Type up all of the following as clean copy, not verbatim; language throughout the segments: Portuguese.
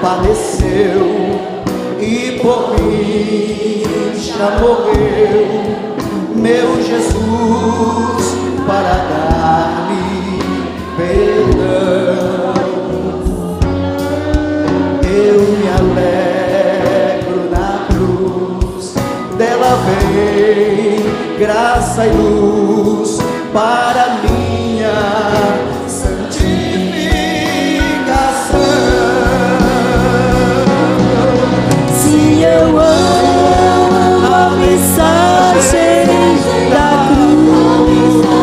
padeceu e por mim já morreu, meu Jesus, para dar-me perdão. Eu me alegro na cruz, dela vem graça e luz para minha santificação. Se eu amo a mensagem da cruz,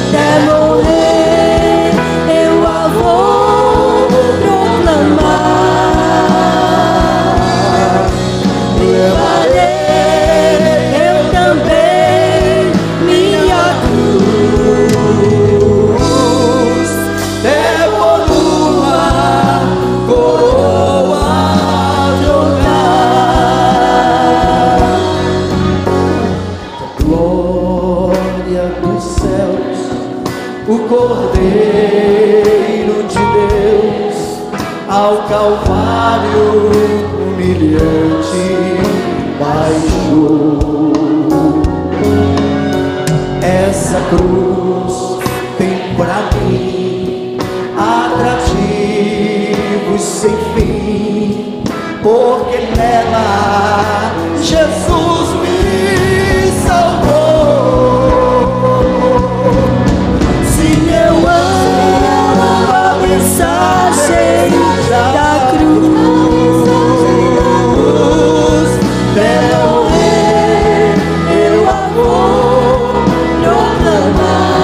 até morrer eu a vou proclamar. Levarei eu também minha cruz, até por uma coroa trocar. Glória dos céus, o Cordeiro de Deus, ao Calvário humilhante baixou. Essa cruz tem pra mim atrativos sem fim, porque nela Jesus me salvou. se eu amo a mensagem da cruz, até morrer eu a vou proclamar.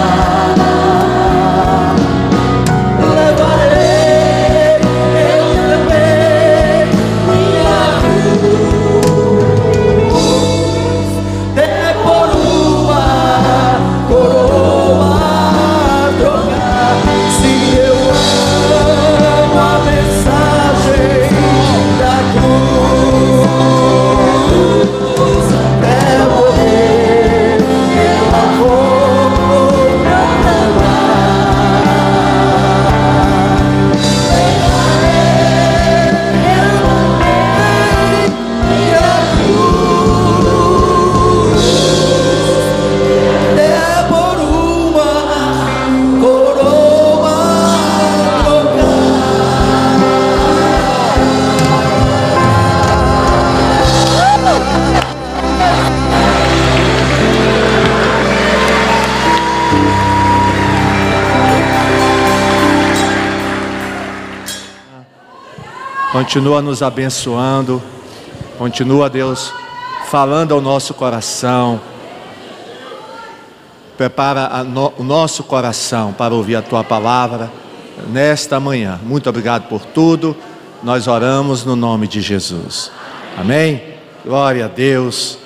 Levarei eu também minha cruz, até por uma coroa trocar. Se eu amo a mensagem da cruz, até morrer eu a vou proclamar. Minha cruz, até por uma coroa Continua nos abençoando, continua, Deus, falando ao nosso coração. Prepara o nosso coração para ouvir a Tua palavra nesta manhã. Muito obrigado por tudo, nós oramos no nome de Jesus. Amém? Glória a Deus.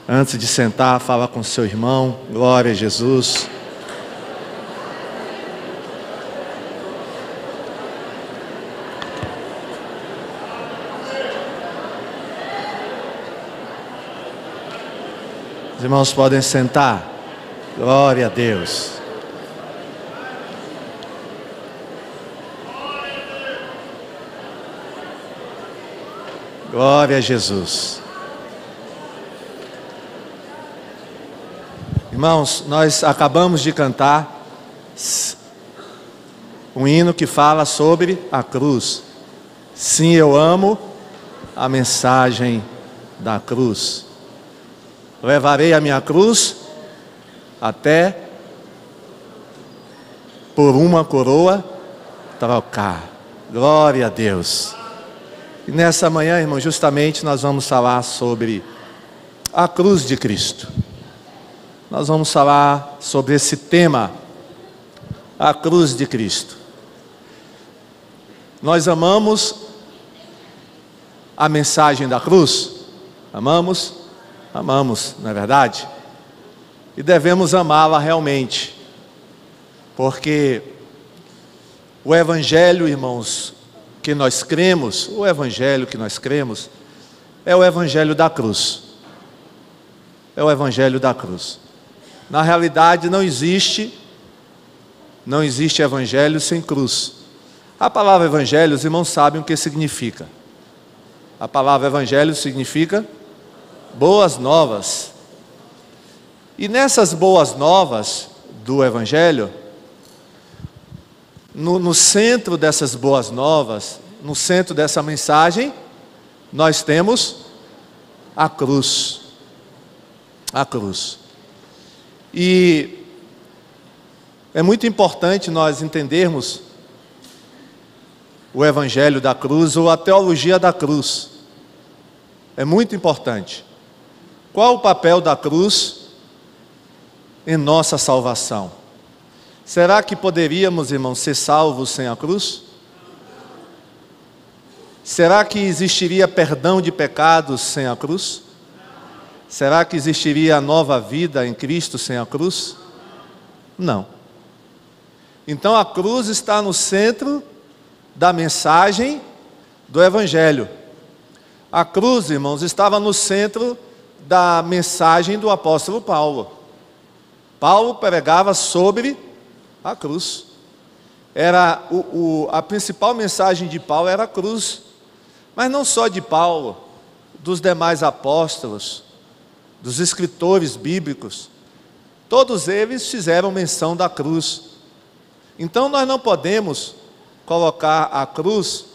Antes de sentar, fala com seu irmão. Glória a Jesus. Os irmãos podem sentar. Glória a Deus. Glória a Jesus. Irmãos, nós acabamos de cantar um hino que fala sobre a cruz. Sim, eu amo a mensagem da cruz. Levarei a minha cruz até por uma coroa trocar. Glória a Deus. E nessa manhã, irmão, justamente nós vamos falar sobre a cruz de Cristo. Nós vamos falar sobre esse tema, a cruz de Cristo. Nós amamos a mensagem da cruz? Amamos? Amamos, não é verdade? E devemos amá-la realmente, porque o Evangelho, irmãos, que nós cremos, o Evangelho que nós cremos, é o Evangelho da cruz. É o Evangelho da cruz. Na realidade não existe Evangelho sem cruz. A palavra evangelho, os irmãos sabem o que significa. A palavra evangelho significa boas novas. E nessas boas novas do evangelho, no centro dessas boas novas, no centro dessa mensagem, nós temos a cruz. A cruz. E é muito importante nós entendermos o evangelho da cruz ou a teologia da cruz. É muito importante. Qual o papel da cruz em nossa salvação? Será que poderíamos, irmãos, ser salvos sem a cruz? Será que existiria perdão de pecados sem a cruz? Será que existiria nova vida em Cristo sem a cruz? Não. Então a cruz está no centro da mensagem do evangelho. A cruz, irmãos, estava no centro da mensagem do apóstolo Paulo. Paulo pregava sobre a cruz. Era a principal mensagem de Paulo era a cruz. Mas não só de Paulo, dos demais apóstolos, dos escritores bíblicos, todos eles fizeram menção da cruz. Então nós não podemos colocar a cruz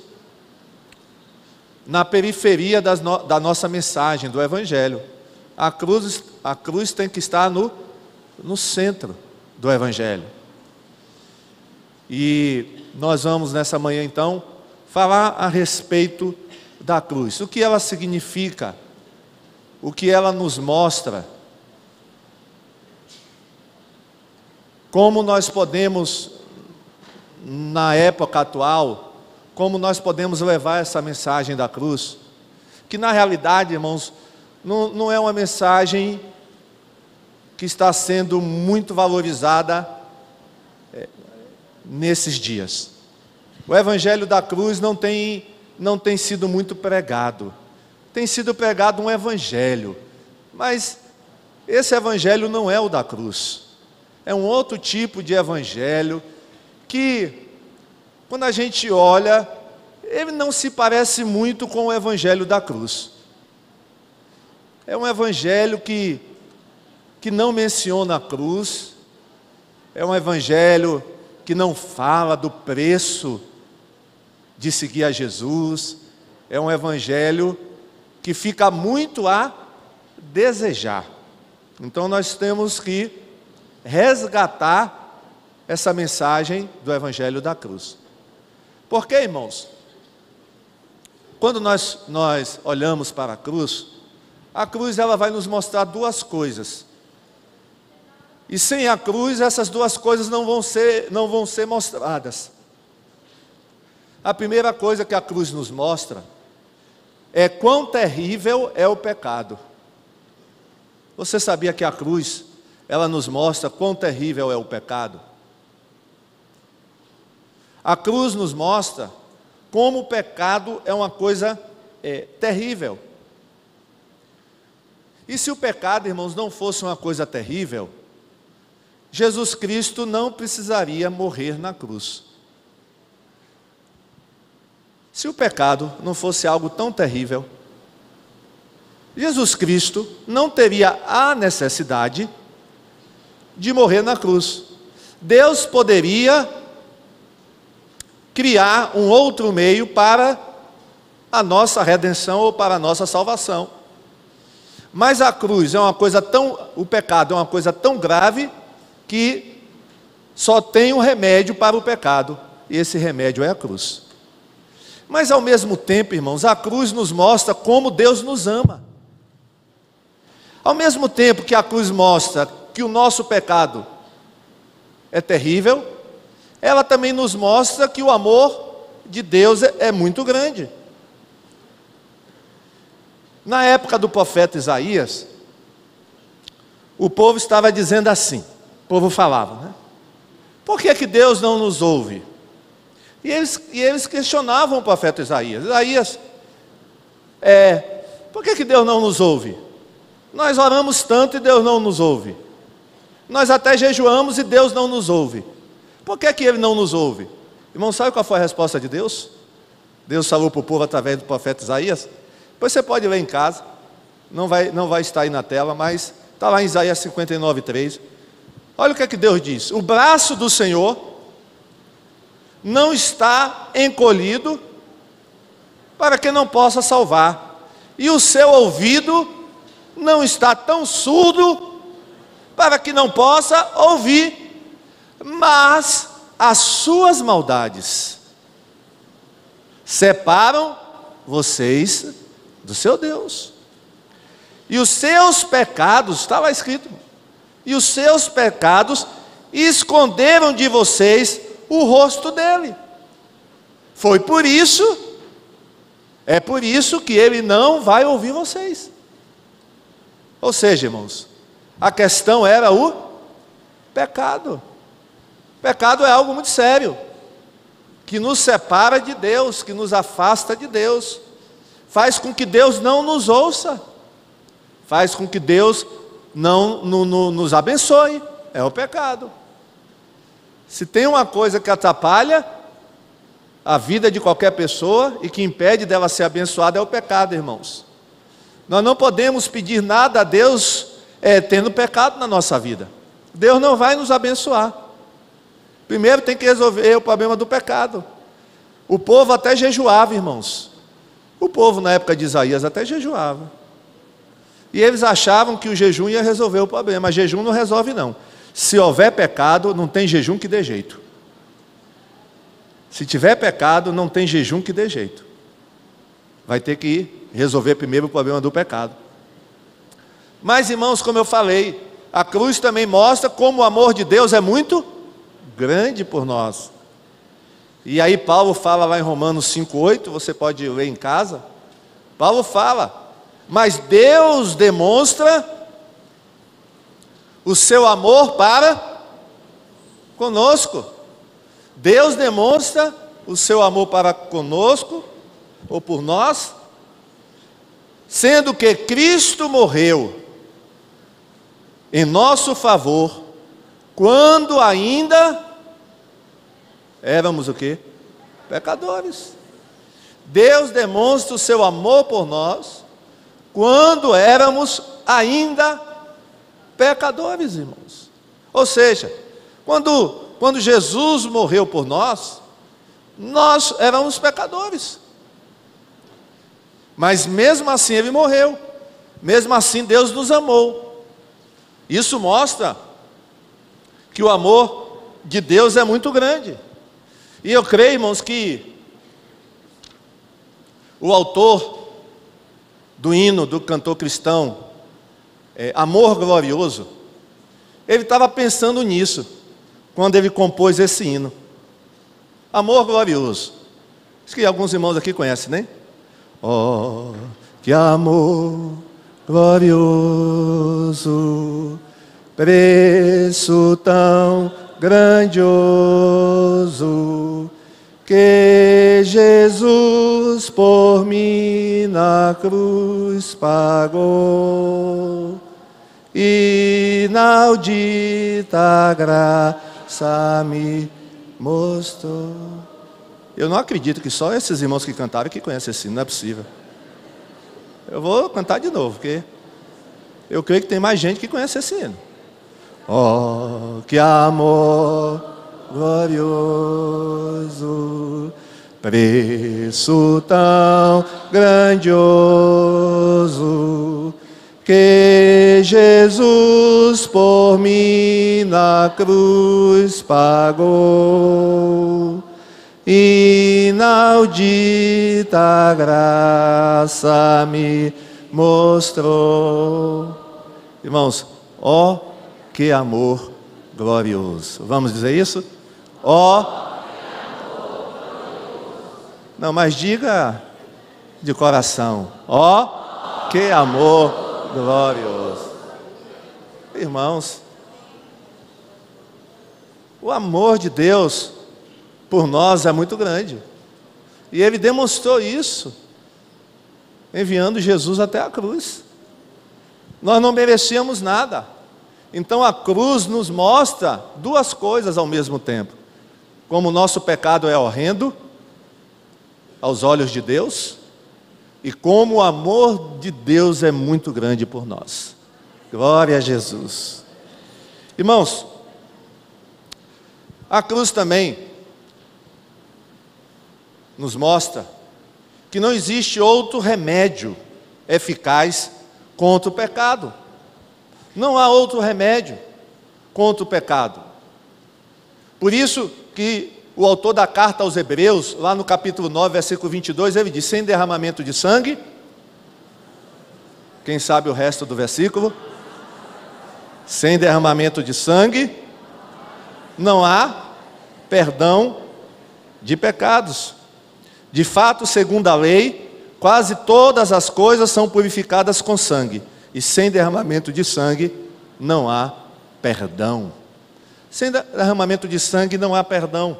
na periferia da nossa mensagem, do evangelho. A cruz tem que estar no centro do evangelho. E nós vamos nessa manhã então falar a respeito da cruz, o que ela significa, o que ela nos mostra, como nós podemos, na época atual, como nós podemos levar essa mensagem da cruz, que na realidade, irmãos, não é uma mensagem que está sendo muito valorizada nesses dias. O evangelho da cruz não tem sido muito pregado. Tem sido pregado um evangelho, mas esse evangelho não é o da cruz. É um outro tipo de evangelho que, quando a gente olha, ele não se parece muito com o evangelho da cruz. É um evangelho que não menciona a cruz, é um evangelho que não fala do preço de seguir a Jesus, é um evangelho que fica muito a desejar. Então nós temos que resgatar essa mensagem do evangelho da cruz. Porque, irmãos, quando nós olhamos para a cruz ela vai nos mostrar duas coisas. E sem a cruz essas duas coisas não vão ser mostradas. A primeira coisa que a cruz nos mostra é quão terrível é o pecado. Você sabia que a cruz, ela nos mostra quão terrível é o pecado? A cruz nos mostra como o pecado é uma coisa terrível. E se o pecado, irmãos, não fosse uma coisa terrível, Jesus Cristo não precisaria morrer na cruz. Se o pecado não fosse algo tão terrível, Jesus Cristo não teria a necessidade de morrer na cruz. Deus poderia criar um outro meio para a nossa redenção ou para a nossa salvação. Mas a cruz é uma coisa o pecado é uma coisa tão grave que só tem um remédio para o pecado, e esse remédio é a cruz. Mas ao mesmo tempo, irmãos, a cruz nos mostra como Deus nos ama. Ao mesmo tempo que a cruz mostra que o nosso pecado é terrível, ela também nos mostra que o amor de Deus é muito grande. Na época do profeta Isaías, o povo estava dizendo assim, o povo falava, né? Por que Deus não nos ouve? E eles questionavam o profeta Isaías. Isaías, por que Deus não nos ouve? Nós oramos tanto e Deus não nos ouve. Nós até jejuamos e Deus não nos ouve. Por que Ele não nos ouve? Irmão, sabe qual foi a resposta de Deus? Deus falou para o povo através do profeta Isaías. Depois você pode ler em casa, não vai estar aí na tela, mas está lá em Isaías 59:3. Olha o que é que Deus diz: o braço do Senhor não está encolhido para que não possa salvar, e o seu ouvido não está tão surdo para que não possa ouvir, mas as suas maldades separam vocês do seu Deus, e os seus pecados, está lá escrito, e os seus pecados esconderam de vocês o rosto dele. Foi por isso, é por isso que ele não vai ouvir vocês. Ou seja, irmãos, a questão era o pecado. Pecado é algo muito sério, que nos separa de Deus, que nos afasta de Deus, faz com que Deus não nos ouça, faz com que Deus não nos abençoe. É o pecado. Se tem uma coisa que atrapalha a vida de qualquer pessoa e que impede dela ser abençoada, é o pecado, irmãos. Nós não podemos pedir nada a Deus tendo pecado na nossa vida. Deus não vai nos abençoar. Primeiro tem que resolver o problema do pecado. O povo até jejuava, irmãos. O povo na época de Isaías até jejuava. E eles achavam que o jejum ia resolver o problema. Mas jejum não resolve não. Se houver pecado, não tem jejum que dê jeito. Se tiver pecado, não tem jejum que dê jeito. Vai ter que resolver primeiro o problema do pecado. Mas, irmãos, como eu falei, a cruz também mostra como o amor de Deus é muito grande por nós. E aí Paulo fala lá em Romanos 5:8, você pode ler em casa. Paulo fala: mas Deus demonstra o seu amor para conosco. Deus demonstra o seu amor para conosco, ou por nós, sendo que Cristo morreu em nosso favor, quando ainda éramos o quê? Pecadores. Deus demonstra o seu amor por nós, quando éramos ainda pecadores, irmãos. Ou seja, quando Jesus morreu por nós, nós éramos pecadores. Mas mesmo assim ele morreu. Mesmo assim Deus nos amou. Isso mostra que o amor de Deus é muito grande. E eu creio, irmãos, que o autor do hino do cantor cristão, Amor Glorioso, ele estava pensando nisso, quando ele compôs esse hino. Amor glorioso. Acho que alguns irmãos aqui conhecem, né? Oh, que amor glorioso, preço tão grandioso, que Jesus por mim na cruz pagou, inaudita graça me mostrou. Eu não acredito que só esses irmãos que cantaram que conhecem esse hino, não é possível. Eu vou cantar de novo, porque eu creio que tem mais gente que conhece esse hino. Oh, que amor glorioso, preço tão grandioso, que Jesus por mim na cruz pagou, inaudita graça me mostrou. Irmãos, ó que amor glorioso. Vamos dizer isso? Ó. Não, mas diga de coração. Ó que amor glorioso. Irmãos, o amor de Deus por nós é muito grande. E Ele demonstrou isso, enviando Jesus até a cruz. Nós não merecíamos nada. Então a cruz nos mostra duas coisas ao mesmo tempo. como o nosso pecado é horrendo aos olhos de Deus, e como o amor de Deus é muito grande por nós. Glória a Jesus. Irmãos, a cruz também nos mostra que não existe outro remédio eficaz contra o pecado. Não há outro remédio contra o pecado. Por isso que o autor da carta aos Hebreus, lá no capítulo 9, versículo 22, ele diz: sem derramamento de sangue, quem sabe o resto do versículo? Sem derramamento de sangue, não há perdão de pecados. De fato, segundo a lei, quase todas as coisas são purificadas com sangue, e sem derramamento de sangue não há perdão. Sem derramamento de sangue não há perdão.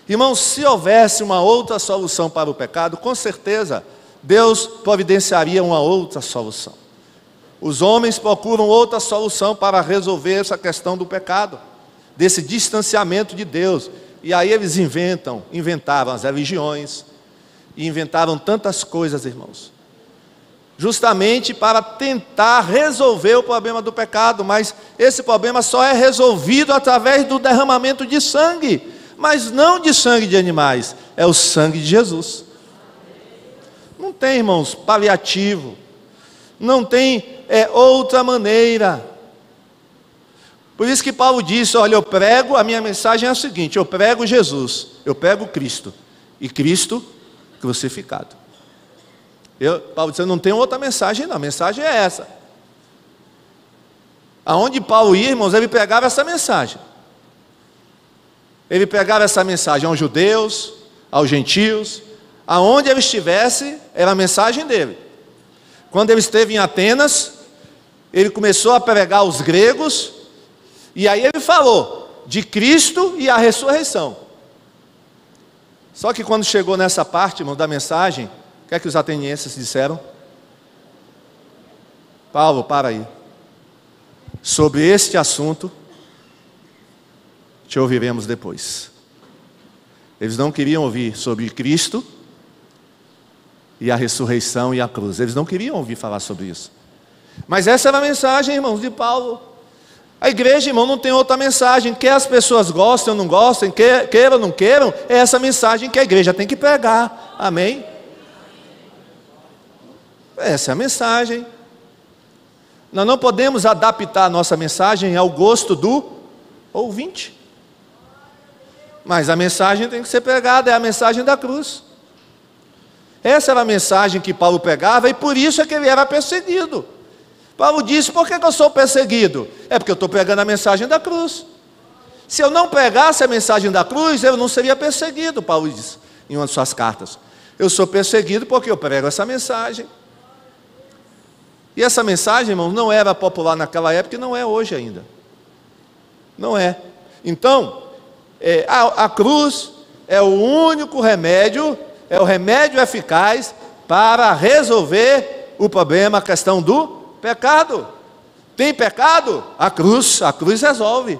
Irmãos, se houvesse uma outra solução para o pecado, com certeza Deus providenciaria uma outra solução. Os homens procuram outra solução para resolver essa questão do pecado, desse distanciamento de Deus. E aí eles inventavam as religiões, e inventaram tantas coisas, irmãos, justamente para tentar resolver o problema do pecado, mas esse problema só é resolvido através do derramamento de sangue, mas não de sangue de animais, é o sangue de Jesus. Não tem, irmãos, paliativo, não tem outra maneira. Por isso que Paulo disse: olha, eu prego, a minha mensagem é a seguinte: eu prego Jesus, eu prego Cristo, e Cristo crucificado. Paulo disse: eu não tenho outra mensagem não, a mensagem é essa. Aonde Paulo ia, irmãos, ele pregava essa mensagem. Ele pregava essa mensagem aos judeus, aos gentios, aonde ele estivesse, era a mensagem dele. Quando ele esteve em Atenas, ele começou a pregar aos gregos, e aí ele falou de Cristo e a ressurreição. Só que quando chegou nessa parte, irmão, da mensagem, o que é que os atenienses disseram? Paulo, para aí. Sobre este assunto, te ouviremos depois. Eles não queriam ouvir sobre Cristo e a ressurreição e a cruz. Eles não queriam ouvir falar sobre isso. Mas essa era a mensagem, irmãos, de Paulo. A igreja, irmão, não tem outra mensagem. Quer as pessoas gostem ou não gostem, queiram ou não queiram, é essa mensagem que a igreja tem que pregar. Amém? Essa é a mensagem. Nós não podemos adaptar a nossa mensagem ao gosto do ouvinte. Mas a mensagem tem que ser pregada, é a mensagem da cruz. Essa era a mensagem que Paulo pregava, e por isso é que ele era perseguido. Paulo disse: por que eu sou perseguido? É porque eu estou pregando a mensagem da cruz. Se eu não pregasse a mensagem da cruz, eu não seria perseguido, Paulo disse em uma de suas cartas. Eu sou perseguido porque eu prego essa mensagem. E essa mensagem, irmãos, não era popular naquela época e não é hoje ainda. Não é. Então, a cruz é o único remédio, é o remédio eficaz para resolver o problema, a questão do pecado. Tem pecado? A cruz resolve.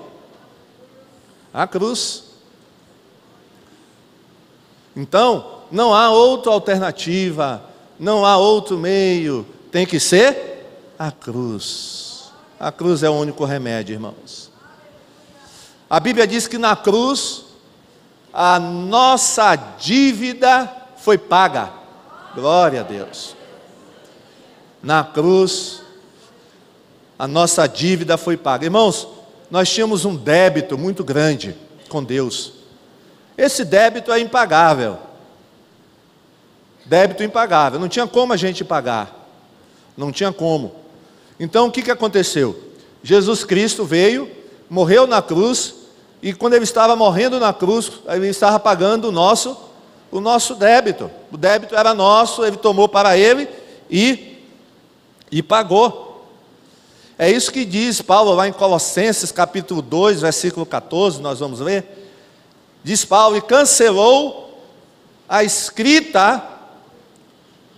A cruz. Então, não há outra alternativa, não há outro meio, tem que ser a cruz. A cruz é o único remédio, irmãos. A Bíblia diz que na cruz a nossa dívida foi paga. Glória a Deus. Na cruz a nossa dívida foi paga. Irmãos, nós tínhamos um débito muito grande com Deus. Esse débito é impagável. Débito impagável. Não tinha como a gente pagar. Não tinha como. Então o que aconteceu? Jesus Cristo veio, morreu na cruz, e quando ele estava morrendo na cruz, ele estava pagando o nosso débito. O débito era nosso, ele tomou para ele e pagou. É isso que diz Paulo lá em Colossenses capítulo 2, versículo 14, nós vamos ler. Diz Paulo: e cancelou a escrita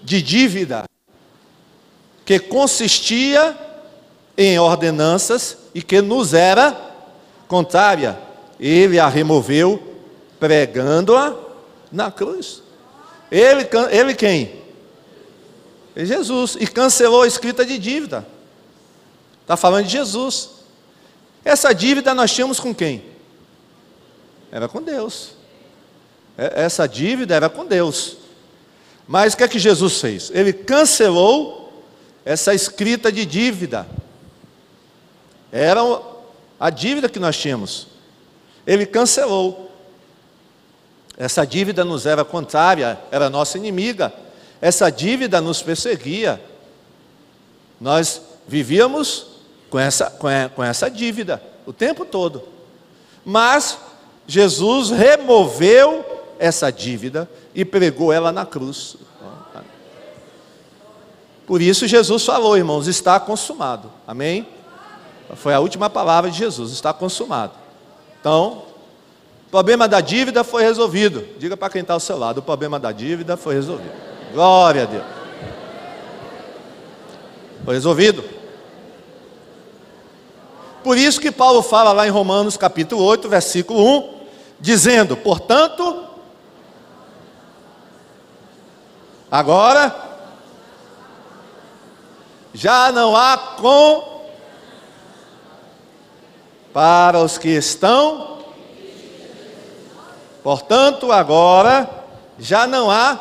de dívida, que consistia em ordenanças e que nos era contrária, ele a removeu, pregando-a na cruz. Ele quem? Jesus. E cancelou a escrita de dívida. Está falando de Jesus. Essa dívida nós tínhamos com quem? Era com Deus. Essa dívida era com Deus. Mas o que é que Jesus fez? Ele cancelou essa escrita de dívida. Era a dívida que nós tínhamos. Ele cancelou. Essa dívida nos era contrária, era nossa inimiga. Essa dívida nos perseguia. Nós vivíamos com essa dívida o tempo todo. Mas Jesus removeu essa dívida e pregou ela na cruz. Por isso Jesus falou, irmãos, está consumado. Amém? Foi a última palavra de Jesus, está consumado. Então, o problema da dívida foi resolvido. Diga para quem está ao seu lado, o problema da dívida foi resolvido. Glória a Deus. Foi resolvido. Por isso que Paulo fala lá em Romanos capítulo 8, versículo 1, dizendo, portanto, agora já não há para os que estão. Portanto, agora já não há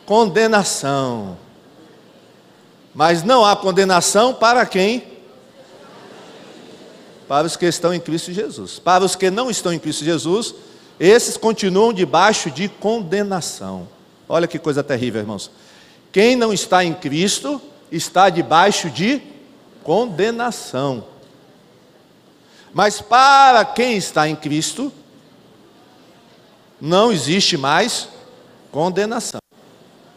condenação. Mas não há condenação para quem? Para os que estão em Cristo Jesus. Para os que não estão em Cristo Jesus, esses continuam debaixo de condenação. Olha que coisa terrível, irmãos. Quem não está em Cristo está debaixo de condenação. Mas para quem está em Cristo, não existe mais condenação.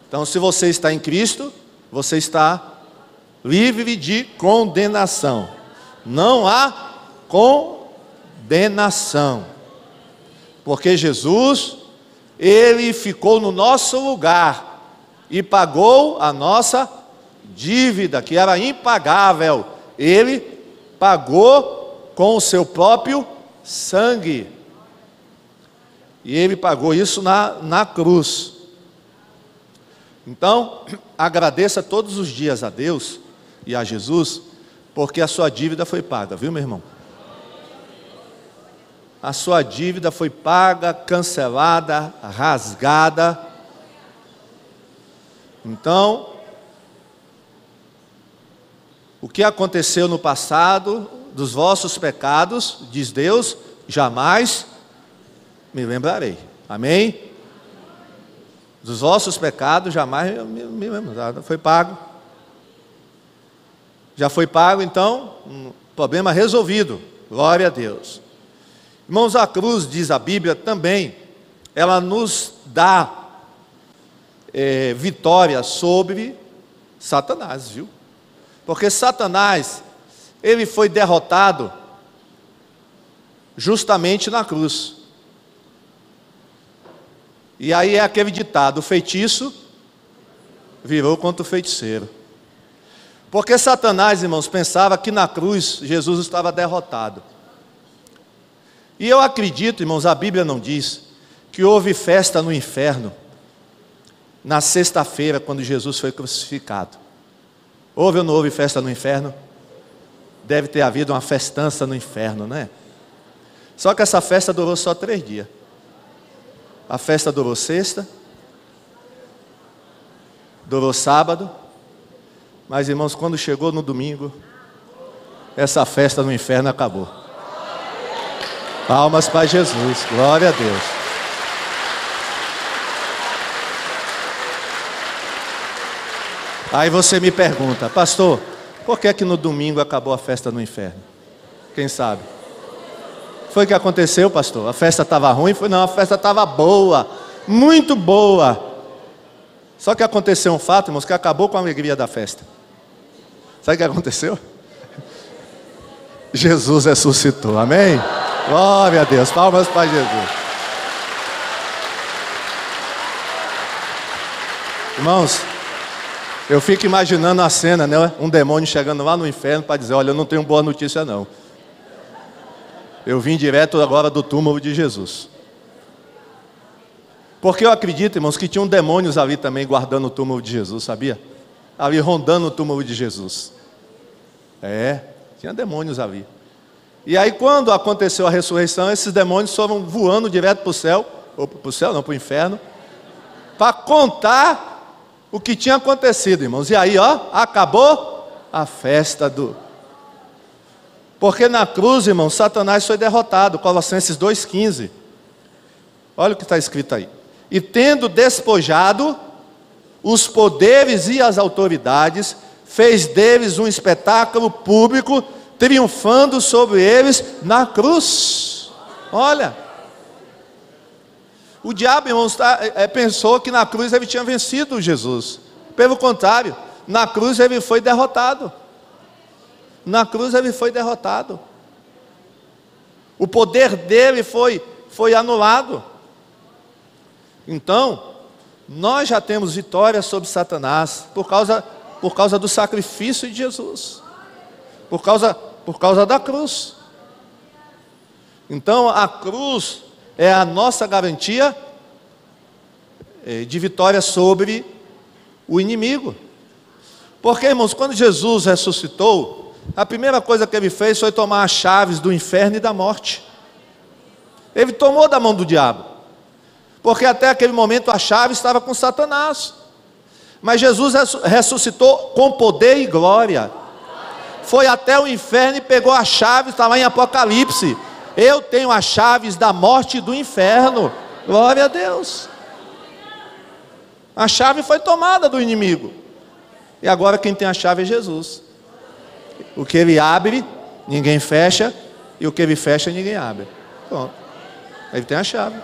Então, se você está em Cristo, você está livre de condenação. Não há condenação. Porque Jesus, Ele ficou no nosso lugar e pagou a nossa dívida, que era impagável. Ele pagou com o seu próprio sangue. E Ele pagou isso na cruz. Então, agradeça todos os dias a Deus e a Jesus, porque a sua dívida foi paga, viu, meu irmão? A sua dívida foi paga, cancelada, rasgada. Então, o que aconteceu no passado, dos vossos pecados, diz Deus, jamais me lembrarei. Amém? Dos vossos pecados, jamais me lembrarei. Foi pago. Já foi pago, então, problema resolvido. Glória a Deus. Irmãos, a cruz, diz a Bíblia também, ela nos dá vitória sobre Satanás, viu? Porque Satanás, ele foi derrotado justamente na cruz. E aí é aquele ditado, o feitiço virou contra o feiticeiro. Porque Satanás, irmãos, pensava que na cruz Jesus estava derrotado. E eu acredito, irmãos, a Bíblia não diz que houve festa no inferno na sexta-feira, quando Jesus foi crucificado. Houve ou não houve festa no inferno? Deve ter havido uma festança no inferno, né? Só que essa festa durou só 3 dias. A festa durou sexta, durou sábado, mas, irmãos, quando chegou no domingo, essa festa no inferno acabou. Palmas para Jesus, glória a Deus. Aí você me pergunta, pastor, por que é que no domingo acabou a festa no inferno? Quem sabe? Foi o que aconteceu, pastor? A festa estava ruim? Não, a festa estava boa, muito boa. Só que aconteceu um fato, irmãos, que acabou com a alegria da festa. Sabe o que aconteceu? Jesus ressuscitou, amém? Glória a Deus, palmas para Jesus. Irmãos, eu fico imaginando a cena, né? Um demônio chegando lá no inferno para dizer, olha, eu não tenho boa notícia não. Eu vim direto agora do túmulo de Jesus. Porque eu acredito, irmãos, que tinham demônios ali também guardando o túmulo de Jesus, sabia? Ali rondando o túmulo de Jesus. Tinha demônios ali. E aí quando aconteceu a ressurreição, esses demônios foram voando direto para o céu, ou para o céu não, para o inferno, para contar o que tinha acontecido, irmãos. E aí, acabou a festa do... Porque na cruz, irmãos, Satanás foi derrotado, Colossenses 2,15. Olha o que está escrito aí. E tendo despojado os poderes e as autoridades, fez deles um espetáculo público, triunfando sobre eles na cruz. Olha, o diabo, irmãos, pensou que na cruz ele tinha vencido Jesus. Pelo contrário, na cruz ele foi derrotado. Na cruz ele foi derrotado. O poder dele foi anulado. Então, nós já temos vitória sobre Satanás por causa do sacrifício de Jesus. Por causa da cruz. Então a cruz é a nossa garantia de vitória sobre o inimigo. Porque, irmãos, quando Jesus ressuscitou, a primeira coisa que ele fez foi tomar as chaves do inferno e da morte. Ele tomou da mão do diabo, porque até aquele momento a chave estava com Satanás. Mas Jesus ressuscitou com poder e glória. Foi até o inferno e pegou a chave, está lá em Apocalipse. Eu tenho as chaves da morte e do inferno. Glória a Deus. A chave foi tomada do inimigo. E agora quem tem a chave é Jesus. O que ele abre, ninguém fecha. E o que ele fecha, ninguém abre. Pronto. Ele tem a chave.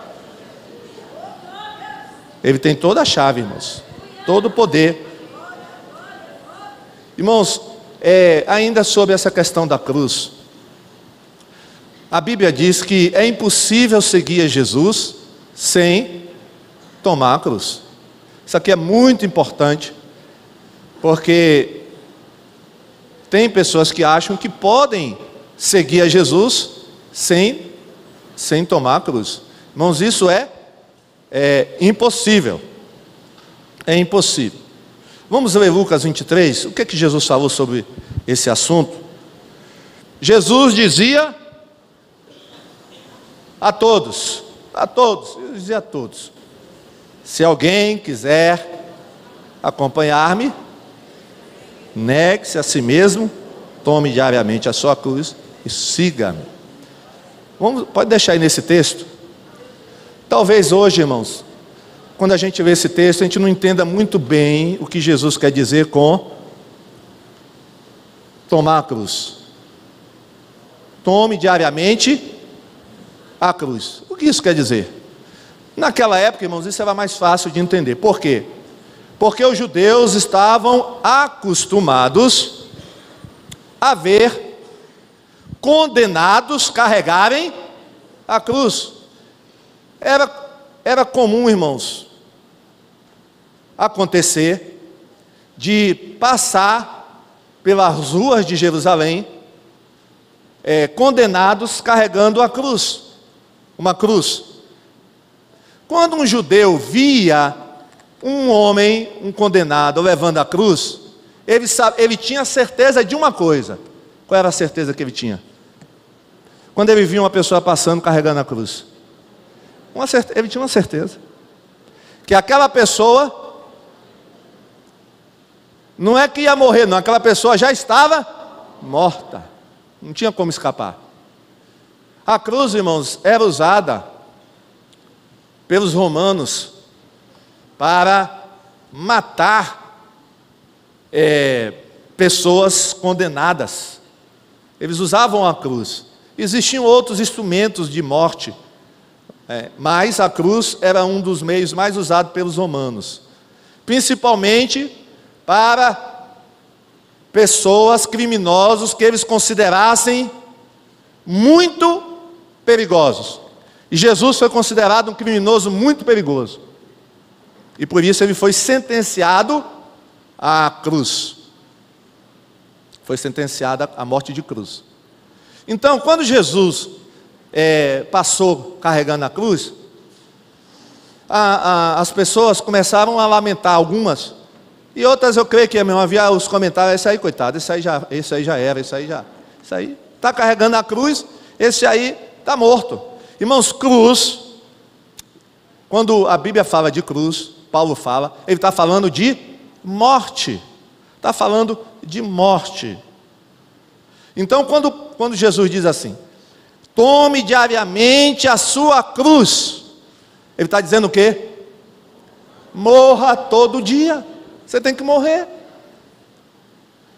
Ele tem toda a chave, irmãos. Todo o poder. Irmãos, ainda sobre essa questão da cruz, a Bíblia diz que é impossível seguir a Jesus sem tomar a cruz. Isso aqui é muito importante, porque tem pessoas que acham que podem seguir a Jesus sem tomar a cruz. Irmãos, isso é impossível. É impossível. Vamos ler Lucas 23. O que é que Jesus falou sobre esse assunto? Jesus dizia a todos, se alguém quiser acompanhar-me, negue-se a si mesmo, tome diariamente a sua cruz e siga-me. Pode deixar aí nesse texto. Talvez hoje, irmãos, quando a gente vê esse texto, a gente não entenda muito bem o que Jesus quer dizer com tomar a cruz. Tome diariamente a cruz. O que isso quer dizer? Naquela época, irmãos, isso era mais fácil de entender. Por quê? Porque os judeus estavam acostumados a ver condenados carregarem a cruz. Era comum, irmãos, acontecer de passar pelas ruas de Jerusalém condenados carregando a cruz, uma cruz. Quando um judeu via um homem, um condenado, levando a cruz, ele tinha certeza de uma coisa. Qual era a certeza que ele tinha? Quando ele via uma pessoa passando carregando a cruz, ele tinha uma certeza que aquela pessoa não é que ia morrer, não, aquela pessoa já estava morta, não tinha como escapar. A cruz, irmãos, era usada pelos romanos para matar pessoas condenadas. Eles usavam a cruz. Existiam outros instrumentos de morte, mas a cruz era um dos meios mais usados pelos romanos, principalmente para pessoas, criminosos que eles considerassem muito perigosos. E Jesus foi considerado um criminoso muito perigoso, e por isso ele foi sentenciado à cruz. Foi sentenciado à morte de cruz. Então, quando Jesus passou carregando a cruz, as pessoas começaram a lamentar, algumas, e outras eu creio que mesmo havia os comentários: esse aí, coitado, esse aí já era, esse aí está carregando a cruz, esse aí está morto. Irmãos, cruz, quando a Bíblia fala de cruz, Paulo fala, ele está falando de morte, está falando de morte. Então quando Jesus diz assim: tome diariamente a sua cruz, ele está dizendo o quê? Morra todo dia. Você tem que morrer.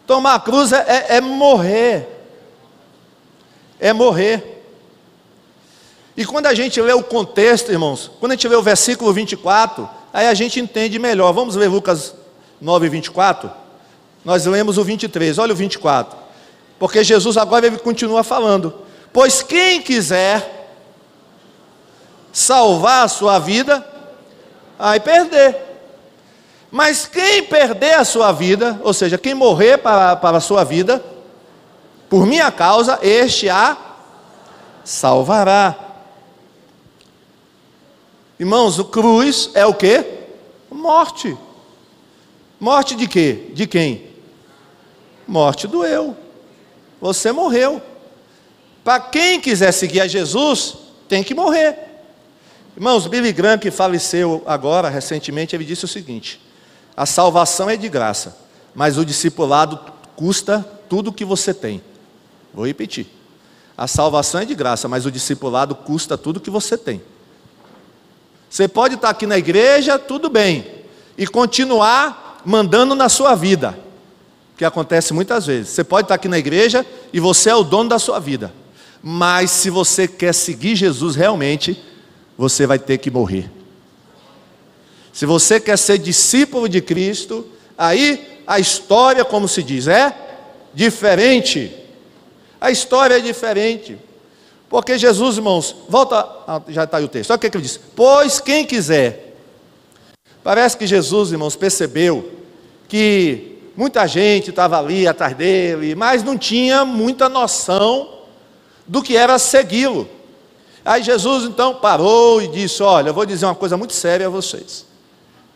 Tomar a cruz é morrer. É morrer. E quando a gente lê o contexto, irmãos, quando a gente lê o versículo 24, aí a gente entende melhor. Vamos ler Lucas 9, 24? Nós lemos o 23, olha o 24. Porque Jesus agora ele continua falando: pois quem quiser salvar a sua vida, vai perder. Mas quem perder a sua vida, ou seja, quem morrer para a sua vida, por minha causa, este a salvará. Irmãos, o cruz é o quê? Morte. Morte de quê? De quem? Morte do eu. Você morreu. Para quem quiser seguir a Jesus, tem que morrer. Irmãos, Billy Graham, que faleceu agora, recentemente, ele disse o seguinte: a salvação é de graça, mas o discipulado custa tudo o que você tem. Vou repetir: a salvação é de graça, mas o discipulado custa tudo o que você tem. Você pode estar aqui na igreja, tudo bem, e continuar mandando na sua vida, que acontece muitas vezes. Você pode estar aqui na igreja e você é o dono da sua vida, mas se você quer seguir Jesus realmente, você vai ter que morrer. Se você quer ser discípulo de Cristo, aí a história, como se diz, é diferente. A história é diferente. Porque Jesus, irmãos, já está aí o texto, olha o que ele diz: pois quem quiser. Parece que Jesus, irmãos, percebeu que muita gente estava ali atrás dele, mas não tinha muita noção do que era segui-lo. Aí Jesus então parou e disse: olha, eu vou dizer uma coisa muito séria a vocês.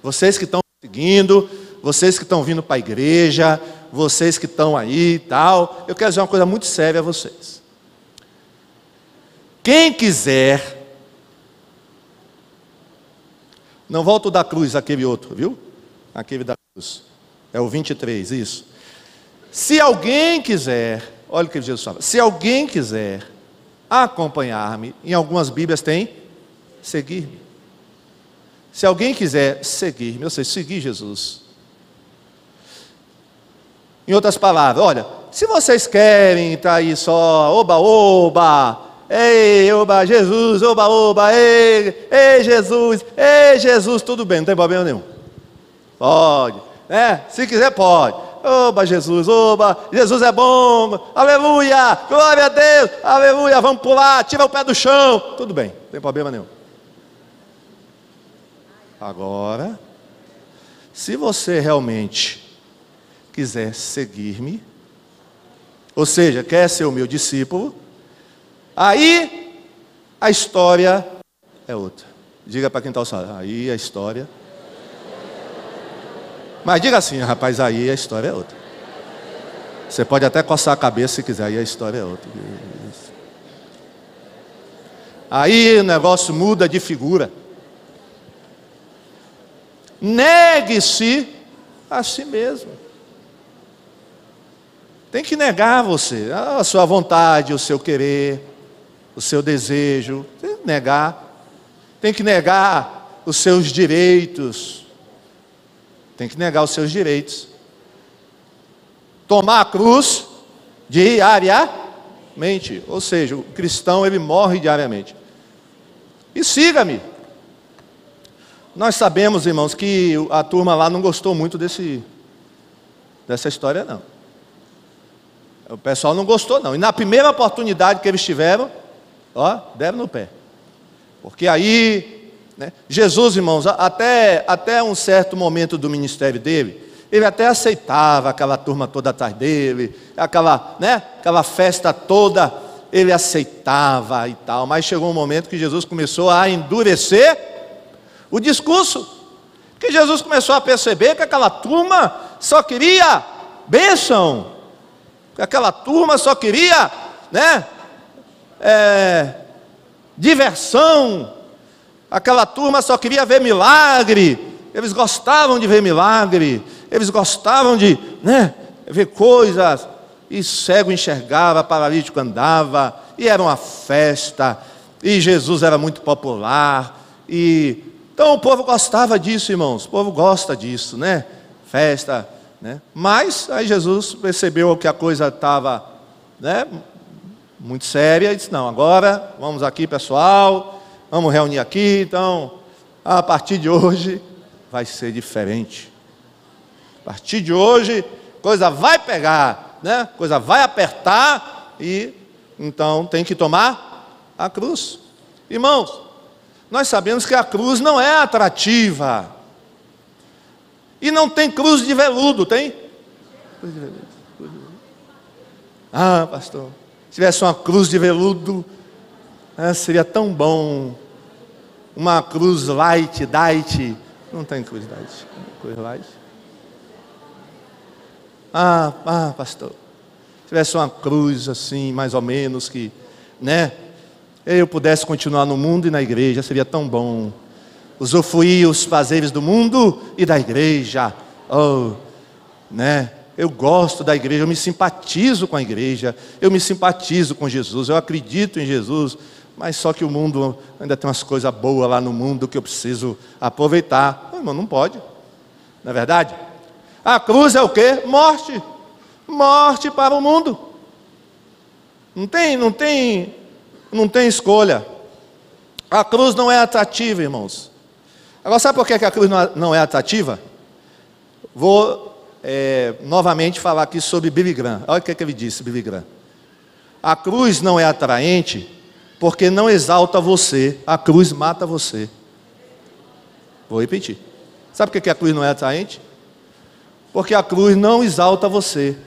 Vocês que estão seguindo, vocês que estão vindo para a igreja, vocês que estão aí e tal, eu quero dizer uma coisa muito séria a vocês. Quem quiser, não volta o da cruz, aquele outro, viu? Aquele da cruz, é o 23, isso. Se alguém quiser, olha o que Jesus fala: se alguém quiser acompanhar-me, em algumas Bíblias tem seguir-me. Se alguém quiser seguir-me, ou seja, seguir Jesus. Em outras palavras, olha, se vocês querem estar aí só, oba, oba, ei, oba, Jesus, oba, oba, ei, Jesus, tudo bem, não tem problema nenhum. Pode, né? Se quiser, pode. Oba, Jesus é bom, aleluia, glória a Deus, aleluia, vamos pular, tira o pé do chão, tudo bem, não tem problema nenhum. Agora, se você realmente quiser seguir-me, ou seja, quer ser o meu discípulo, aí a história é outra. Diga para quem está ao seu lado: aí a história. Mas diga assim: rapaz, aí a história é outra. Você pode até coçar a cabeça se quiser, aí a história é outra. Aí o negócio muda de figura. Negue-se a si mesmo. Tem que negar você, a sua vontade, o seu querer, o seu desejo. Tem que negar. Tem que negar os seus direitos. Tem que negar os seus direitos. Tomar a cruz diariamente. Ou seja, o cristão ele morre diariamente. E siga-me. Nós sabemos, irmãos, que a turma lá não gostou muito dessa história, não. O pessoal não gostou, não. E na primeira oportunidade que eles tiveram, ó, deram no pé. Porque aí, né, Jesus, irmãos, até um certo momento do ministério dele, ele até aceitava aquela turma toda atrás dele, aquela festa toda ele aceitava e tal, mas chegou um momento que Jesus começou a endurecer o discurso, porque Jesus começou a perceber que aquela turma só queria bênção, que aquela turma só queria, né, diversão, aquela turma só queria ver milagre, eles gostavam de ver milagre, eles gostavam de, né, ver coisas, e cego enxergava, paralítico andava, e era uma festa, e Jesus era muito popular, e então o povo gostava disso, irmãos, o povo gosta disso, né, festa, né, mas aí Jesus percebeu que a coisa estava, né, muito séria, e disse, não, agora, vamos aqui pessoal, vamos reunir aqui, então, a partir de hoje, vai ser diferente, a partir de hoje, coisa vai pegar, né? Coisa vai apertar e então tem que tomar a cruz. Irmãos, nós sabemos que a cruz não é atrativa. E não tem cruz de veludo, tem? Cruz de veludo. Ah, pastor, se tivesse uma cruz de veludo, seria tão bom. Uma cruz light, diet. Não tem cruz diet, cruz light. Pastor, se tivesse uma cruz assim, mais ou menos, que, né, eu pudesse continuar no mundo e na igreja, seria tão bom. Usufruir os prazeres do mundo e da igreja. Né? Eu gosto da igreja, eu me simpatizo com a igreja, eu me simpatizo com Jesus, eu acredito em Jesus, mas só que o mundo ainda tem umas coisas boas lá no mundo que eu preciso aproveitar. Irmão, não pode, não é verdade? A cruz é o quê? Morte. Morte para o mundo. Não tem escolha. A cruz não é atrativa, irmãos. Agora, sabe por que a cruz não é atrativa? Vou novamente falar aqui sobre Billy Graham. Olha o que ele disse, Billy Graham. A cruz não é atraente porque não exalta você. A cruz mata você. Vou repetir. Sabe por que a cruz não é atraente? Porque a cruz não exalta você,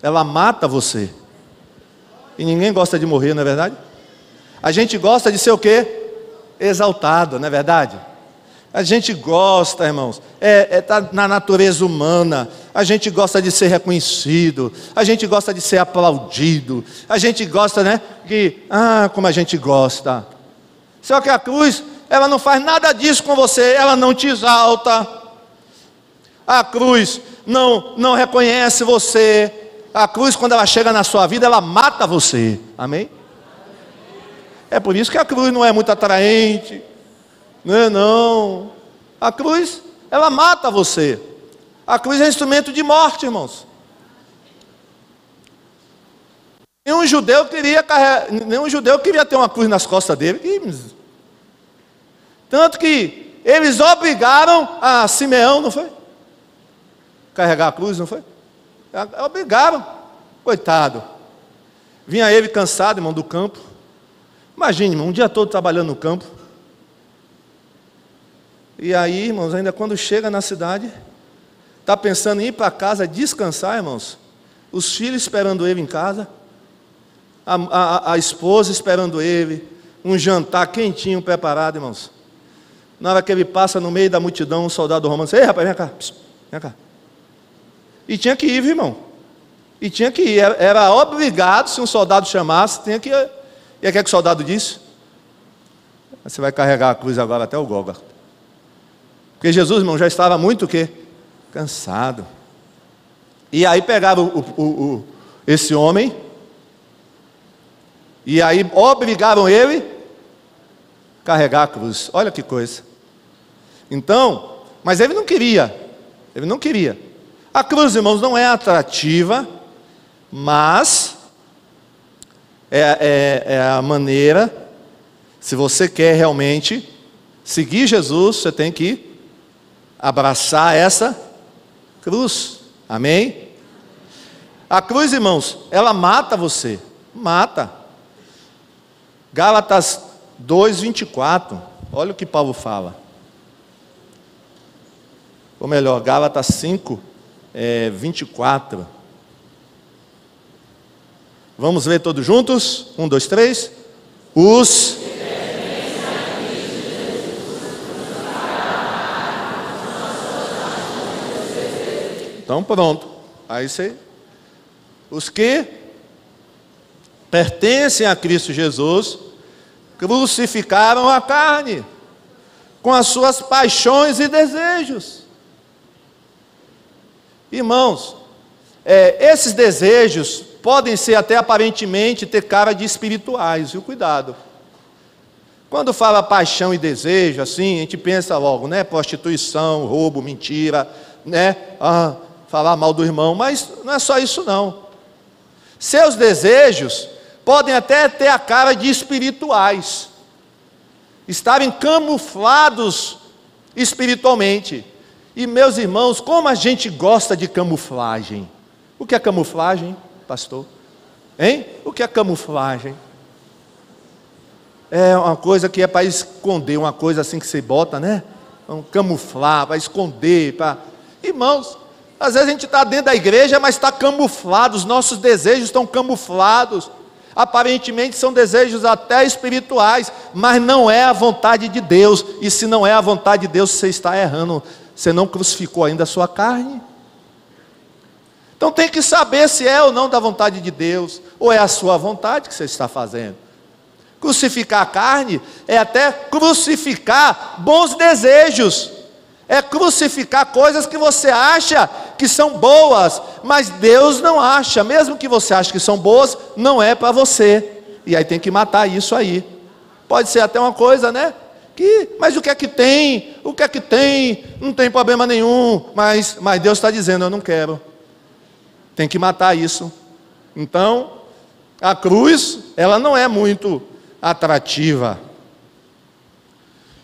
ela mata você. E ninguém gosta de morrer, não é verdade? A gente gosta de ser o quê? Exaltado, não é verdade? A gente gosta, irmãos, tá na natureza humana. A gente gosta de ser reconhecido, a gente gosta de ser aplaudido, a gente gosta, né, como a gente gosta. Só que a cruz, ela não faz nada disso com você, ela não te exalta. A cruz não reconhece você. A cruz, quando ela chega na sua vida, ela mata você. Amém? É por isso que a cruz não é muito atraente. Não. A cruz, ela mata você. A cruz é instrumento de morte, irmãos. Nenhum judeu queria ter uma cruz nas costas dele. Tanto que eles obrigaram a Simeão, não foi? Carregar a cruz, não foi? Obrigaram, coitado. Vinha ele cansado, irmão, do campo. Imagine, irmão, um dia todo trabalhando no campo. E aí, irmãos, ainda quando chega na cidade, está pensando em ir para casa descansar, irmãos. Os filhos esperando ele em casa, a esposa esperando ele, um jantar quentinho preparado, irmãos. Na hora que ele passa no meio da multidão, um soldado romano diz: ei, rapaz, vem cá, vem cá. E tinha que ir, irmão. E tinha que ir. Era obrigado, se um soldado chamasse, tinha que ir. E o que é que o soldado disse? Você vai carregar a cruz agora até o Gólgota. Porque Jesus, irmão, já estava muito o quê? Cansado. E aí pegaram esse homem, e aí obrigaram ele a carregar a cruz. Olha que coisa. Então, mas ele não queria. Ele não queria. A cruz, irmãos, não é atrativa, mas é a maneira, se você quer realmente seguir Jesus, você tem que abraçar essa cruz. Amém? A cruz, irmãos, ela mata você. Mata. Gálatas 2:24. Olha o que Paulo fala. Ou melhor, Gálatas 5:24. Vamos ler todos juntos? 1, 2, 3. Os... Então pronto. Aí você... Os que pertencem a Cristo Jesus crucificaram a carne com as suas paixões e desejos. Irmãos, esses desejos podem ser até aparentemente ter cara de espirituais, viu? Cuidado. Quando fala paixão e desejo, assim, a gente pensa logo, né? Prostituição, roubo, mentira, né? Falar mal do irmão, mas não é só isso não. Seus desejos podem até ter a cara de espirituais, estarem camuflados espiritualmente. E meus irmãos, como a gente gosta de camuflagem. O que é camuflagem, pastor? Hein? O que é camuflagem? É uma coisa que é para esconder, uma coisa assim que você bota, né? Camuflar, para esconder, para... Irmãos, às vezes a gente está dentro da igreja, mas está camuflado, os nossos desejos estão camuflados. Aparentemente são desejos até espirituais, mas não é a vontade de Deus. E se não é a vontade de Deus, você está errando. Você não crucificou ainda a sua carne. Então tem que saber se é ou não da vontade de Deus, ou é a sua vontade que você está fazendo. Crucificar a carne é até crucificar bons desejos. É crucificar coisas que você acha que são boas, mas Deus não acha. Mesmo que você ache que são boas, não é para você. E aí tem que matar isso aí. Pode ser até uma coisa, né? Mas o que é que tem? O que é que tem? Não tem problema nenhum. Mas Deus está dizendo, eu não quero. Tem que matar isso. Então, a cruz, ela não é muito atrativa.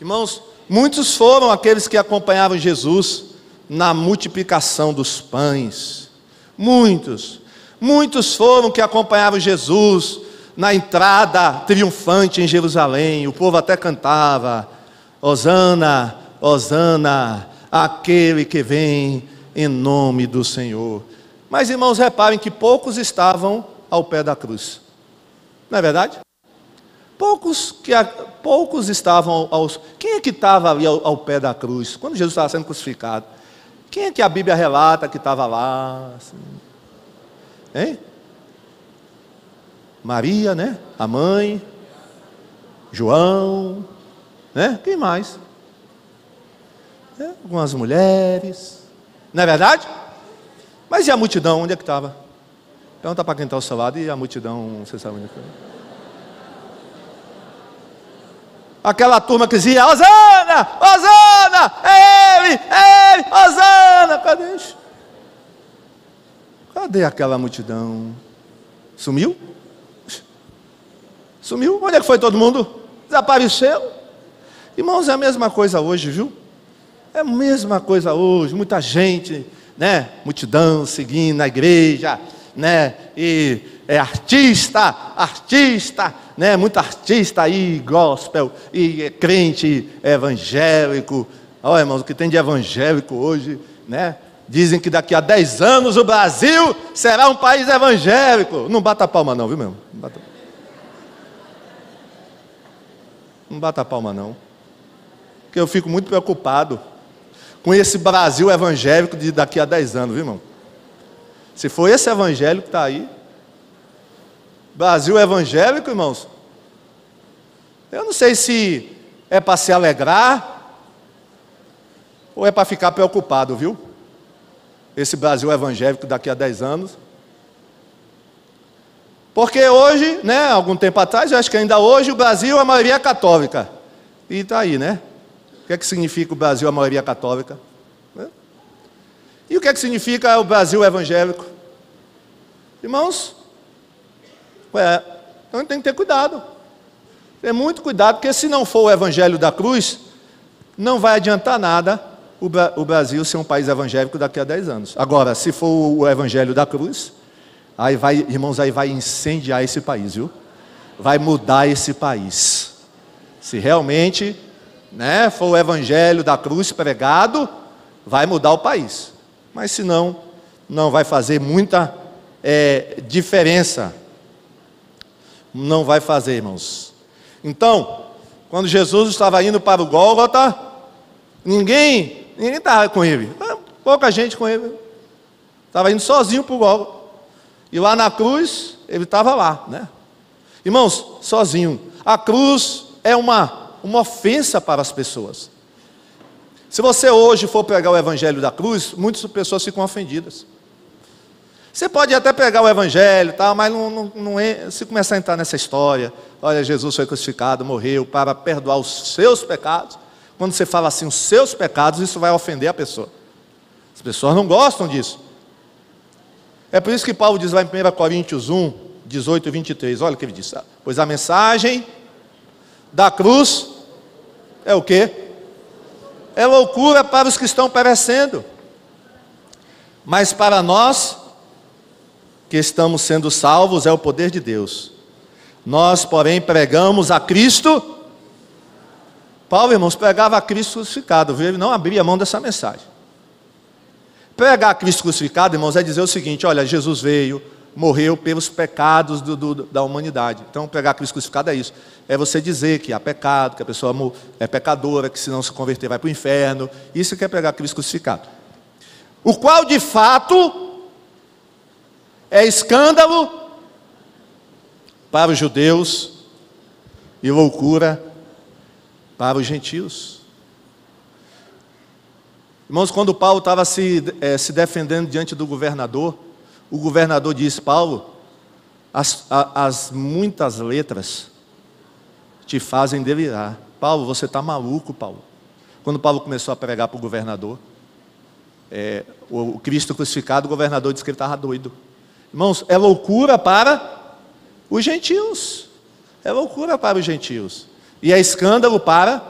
Irmãos, muitos foram aqueles que acompanhavam Jesus na multiplicação dos pães. Muitos foram que acompanhavam Jesus na entrada triunfante em Jerusalém. O povo até cantava: Hosana, Hosana, aquele que vem em nome do Senhor. Mas irmãos, reparem que poucos estavam ao pé da cruz. Não é verdade? Poucos estavam aos... Quem é que estava ali ao pé da cruz, quando Jesus estava sendo crucificado? Quem é que a Bíblia relata que estava lá? Assim? Hein? Maria, né? A mãe, João, né? Quem mais? Algumas mulheres, não é verdade? Mas e a multidão, onde é que estava? Pergunta para quem está ao seu lado, e a multidão, você sabe onde é que foi? Aquela turma que dizia: Hosana, Hosana, é ele, Hosana. Cadê aquela multidão? Sumiu? Sumiu? Onde é que foi todo mundo? Desapareceu? Irmãos, é a mesma coisa hoje, viu? É a mesma coisa hoje, muita gente, né? Multidão seguindo a igreja, né? E é artista, né? Muito artista aí, gospel, e é crente evangélico. Olha, irmãos, o que tem de evangélico hoje, né? Dizem que daqui a 10 anos o Brasil será um país evangélico. Não bata a palma não, viu, meu? Não bata a palma não. Porque eu fico muito preocupado com esse Brasil evangélico de daqui a 10 anos, viu, irmão? Se for esse evangelho que está aí, Brasil evangélico, irmãos, eu não sei se é para se alegrar ou é para ficar preocupado, viu? Esse Brasil evangélico daqui a 10 anos. Porque hoje, né, algum tempo atrás, eu acho que ainda hoje, o Brasil, a maioria é católica. E está aí, né? O que é que significa o Brasil, a maioria católica? Né? E o que é que significa o Brasil evangélico? Irmãos, então tem que ter cuidado. Ter muito cuidado, porque se não for o evangelho da cruz, não vai adiantar nada o Brasil ser um país evangélico daqui a 10 anos. Agora, se for o evangelho da cruz, aí vai, irmãos, aí vai incendiar esse país, viu? Vai mudar esse país. Se realmente, né, for o evangelho da cruz pregado, vai mudar o país. Mas se não, não vai fazer muita diferença. Não vai fazer, irmãos. Então, quando Jesus estava indo para o Gólgota, ninguém estava com ele. Pouca gente com ele. Estava indo sozinho para o Gólgota. E lá na cruz, ele estava lá, né? Irmãos, sozinho. A cruz é uma ofensa para as pessoas. Se você hoje for pregar o evangelho da cruz, muitas pessoas ficam ofendidas. Você pode até pegar o evangelho, tá, mas não é, se começar a entrar nessa história, olha, Jesus foi crucificado, morreu para perdoar os seus pecados. Quando você fala assim, os seus pecados, isso vai ofender a pessoa. As pessoas não gostam disso. É por isso que Paulo diz lá em 1 Coríntios 1, 18 e 23, olha o que ele diz. Pois a mensagem da cruz é o quê? É loucura para os que estão perecendo. Mas para nós que estamos sendo salvos é o poder de Deus. Nós, porém, pregamos a Cristo. Paulo, irmãos, pregava a Cristo crucificado, viu? Ele não abria a mão dessa mensagem. Pregar a Cristo crucificado, irmãos, é dizer o seguinte: olha, Jesus veio, morreu pelos pecados da humanidade. Então, pregar a Cristo crucificado é isso. É você dizer que há pecado, que a pessoa é pecadora, que se não se converter vai para o inferno. Isso que é pregar a Cristo crucificado. O qual, de fato, é escândalo para os judeus e loucura para os gentios. Irmãos, quando Paulo estava se defendendo diante do governador, o governador disse: Paulo, as muitas letras te fazem delirar. Paulo, você está maluco, Paulo. Quando Paulo começou a pregar para o governador, o Cristo crucificado, o governador disse que ele estava doido. Irmãos, é loucura para os gentios. É loucura para os gentios. E é escândalo para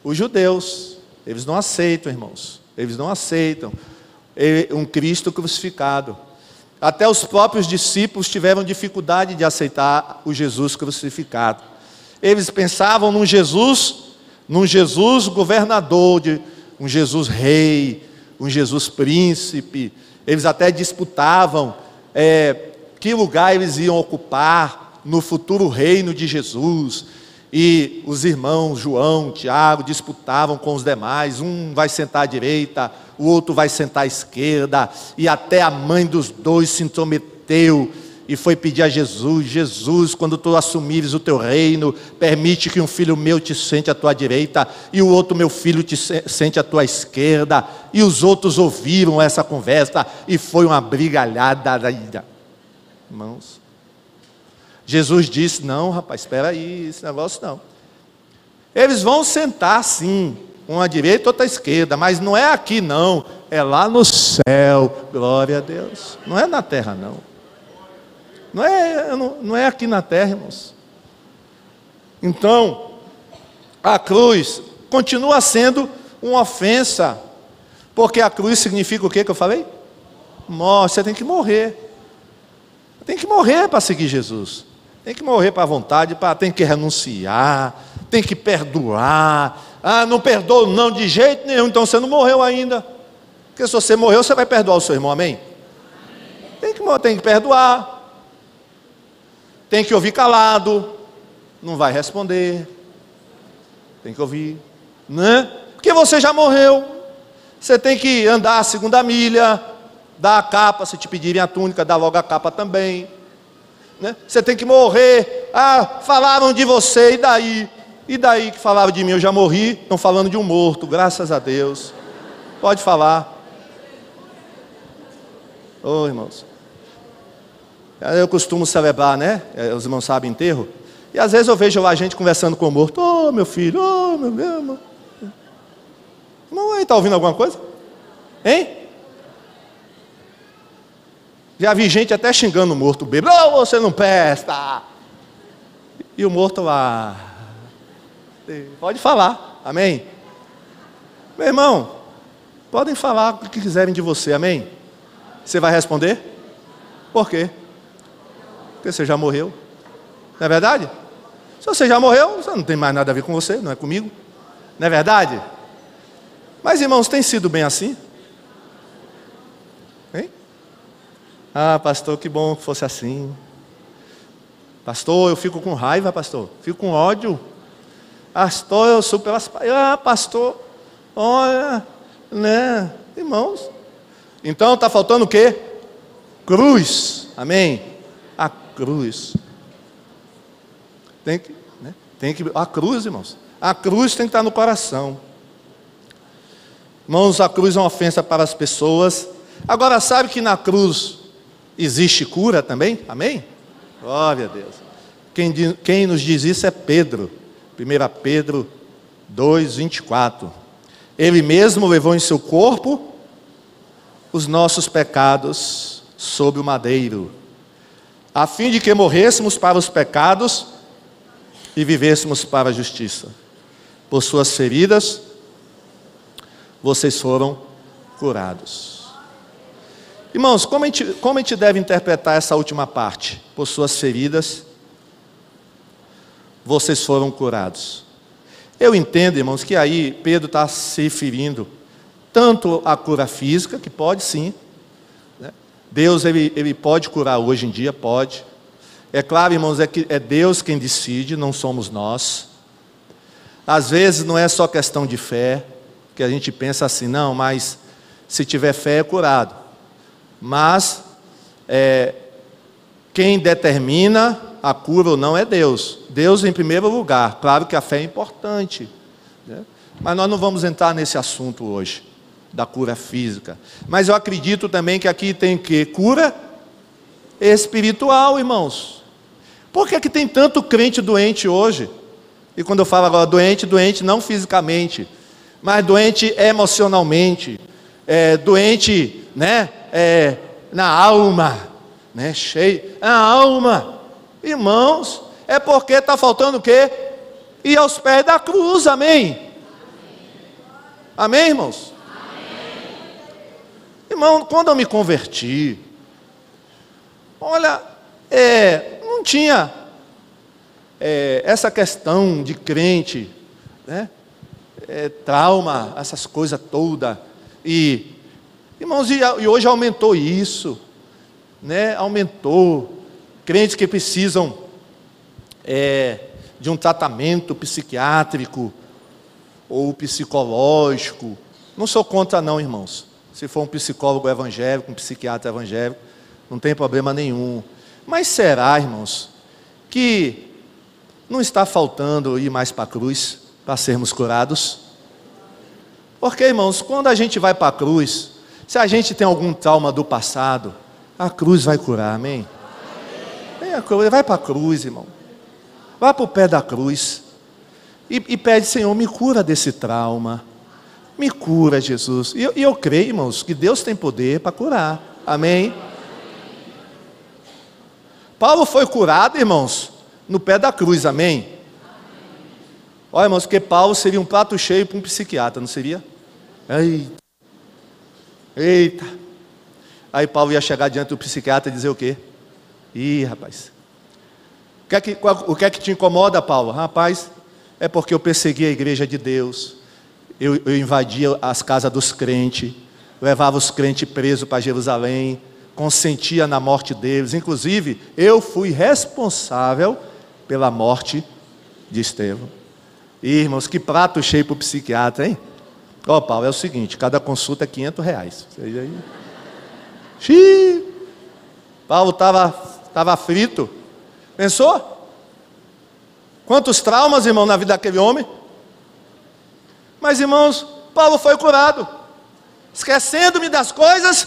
os judeus. Eles não aceitam, irmãos. Eles não aceitam um Cristo crucificado. Até os próprios discípulos tiveram dificuldade de aceitar o Jesus crucificado. Eles pensavam num Jesus governador, um Jesus rei, um Jesus príncipe. Eles até disputavam que lugar eles iam ocupar no futuro reino de Jesus. E os irmãos João, Tiago disputavam com os demais. Um vai sentar à direita, o outro vai sentar à esquerda. E até a mãe dos dois se intrometeu e foi pedir a Jesus: Jesus, quando tu assumires o teu reino, permite que um filho meu te sente à tua direita e o outro meu filho te sente à tua esquerda. E os outros ouviram essa conversa e foi uma brigalhada. Irmãos, Jesus disse: não, rapaz, espera aí, esse negócio não. Eles vão sentar sim, uma à direita, outra à esquerda, mas não é aqui não, é lá no céu, glória a Deus. Não é na terra não. Não é aqui na terra, irmãos. Então, a cruz continua sendo uma ofensa, porque a cruz significa o que eu falei? Morte. Você tem que morrer. Tem que morrer para seguir Jesus. Tem que morrer para a vontade, tem que renunciar, tem que perdoar. Ah, não perdoa não de jeito nenhum, então você não morreu ainda. Porque se você morreu, você vai perdoar o seu irmão, amém? Tem que perdoar. Tem que ouvir calado, não vai responder. Tem que ouvir, né? Porque você já morreu. Você tem que andar a segunda milha, dar a capa, se te pedirem a túnica, dá logo a capa também. Né? Você tem que morrer. Ah, falaram de você, e daí? E daí que falaram de mim? Eu já morri, estão falando de um morto, graças a Deus. Pode falar. Ô, irmãos, eu costumo celebrar, né? Os irmãos sabem, enterro. E às vezes eu vejo lá a gente conversando com o morto. Ô, meu filho, ô, meu irmão. Não, está ouvindo alguma coisa? Hein? Já vi gente até xingando o morto bêbado. Ô, você não presta. E o morto lá. Pode falar, amém? Meu irmão, podem falar o que quiserem de você, amém? Você vai responder? Por quê? Porque você já morreu. Não é verdade? Se você já morreu, você não tem mais nada a ver com você, não é comigo. Não é verdade? Mas, irmãos, tem sido bem assim? Hein? Ah, pastor, que bom que fosse assim. Pastor, eu fico com raiva, pastor. Fico com ódio. Pastor, eu sou pelas... pastor, olha, né? Irmãos. Então está faltando o quê? Cruz. Amém? A cruz. A cruz, irmãos. A cruz tem que estar no coração. Irmãos, a cruz é uma ofensa para as pessoas. Agora, sabe que na cruz existe cura também? Amém? Glória a Deus. Quem nos diz isso é Pedro. 1 Pedro 2, 24. Ele mesmo levou em seu corpo os nossos pecados sobre o madeiro, a fim de que morrêssemos para os pecados e vivêssemos para a justiça. Por suas feridas, vocês foram curados. Irmãos, como a gente deve interpretar essa última parte? Por suas feridas, vocês foram curados. Eu entendo, irmãos, que aí Pedro está se referindo tanto à cura física, que pode sim, né? Deus ele pode curar hoje em dia, pode. É claro, irmãos, que é Deus quem decide, não somos nós. Às vezes não é só questão de fé, que a gente pensa assim, não, mas se tiver fé é curado. Mas quem determina a cura ou não é Deus. Deus em primeiro lugar. Claro que a fé é importante, né? Mas nós não vamos entrar nesse assunto hoje, da cura física. Mas eu acredito também que aqui tem que cura espiritual, irmãos. Por que tem tanto crente doente hoje? E quando eu falo agora doente, doente não fisicamente, mas doente emocionalmente, doente, né, na alma, né, cheio, na alma. Irmãos, é porque está faltando o quê? Ir aos pés da cruz, amém? Amém, irmãos? Amém. Irmão, quando eu me converti, olha, não tinha essa questão de crente, né? Trauma, essas coisas todas. E, irmãos, e hoje aumentou isso, né? Aumentou. Crentes que precisam de um tratamento psiquiátrico ou psicológico. Não sou contra não, irmãos. Se for um psicólogo evangélico, um psiquiatra evangélico, não tem problema nenhum. Mas será, irmãos, que não está faltando ir mais para a cruz para sermos curados? Porque, irmãos, quando a gente vai para a cruz, se a gente tem algum trauma do passado, a cruz vai curar, amém? Vai para a cruz, irmão. Vai para o pé da cruz e pede, Senhor, me cura desse trauma. Me cura, Jesus. E eu creio, irmãos, que Deus tem poder para curar. Amém? Paulo foi curado, irmãos, no pé da cruz. Amém? Olha, irmãos, porque Paulo seria um prato cheio para um psiquiatra, não seria? Eita. Aí Paulo ia chegar diante do psiquiatra e dizer o quê? Ih, rapaz, o que é que te incomoda, Paulo? Rapaz, é porque eu persegui a igreja de Deus, eu invadia as casas dos crentes, levava os crentes presos para Jerusalém, consentia na morte deles, inclusive eu fui responsável pela morte de Estevão. Irmãos, que prato cheio para o psiquiatra, hein? Ó, Paulo, é o seguinte, cada consulta é R$500. Xiii. Paulo estava frito. Pensou? Quantos traumas, irmão, na vida daquele homem? Mas, irmãos, Paulo foi curado. Esquecendo-me das coisas,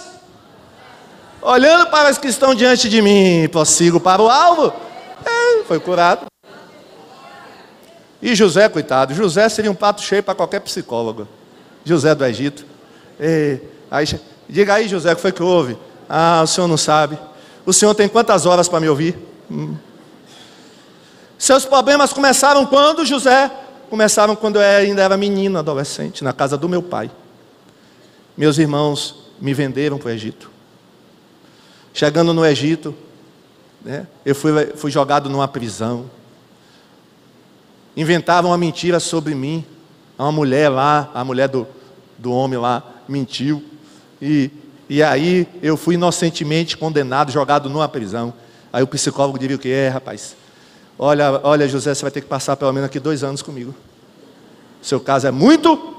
olhando para as que estão diante de mim, prossigo para o alvo. Foi curado. E José, coitado, José seria um prato cheio para qualquer psicólogo. José do Egito. Diga aí, José, o que foi que houve? O senhor não sabe. O senhor tem quantas horas para me ouvir? Seus problemas começaram quando, José? Começaram quando eu ainda era menino, adolescente, na casa do meu pai. Meus irmãos me venderam para o Egito. Chegando no Egito, né, eu fui jogado numa prisão. Inventavam uma mentira sobre mim. Uma mulher lá, a mulher do homem lá, mentiu. E aí eu fui inocentemente condenado, jogado numa prisão. Aí o psicólogo diria o que? Rapaz, Olha, José, você vai ter que passar pelo menos aqui 2 anos comigo. Seu caso é muito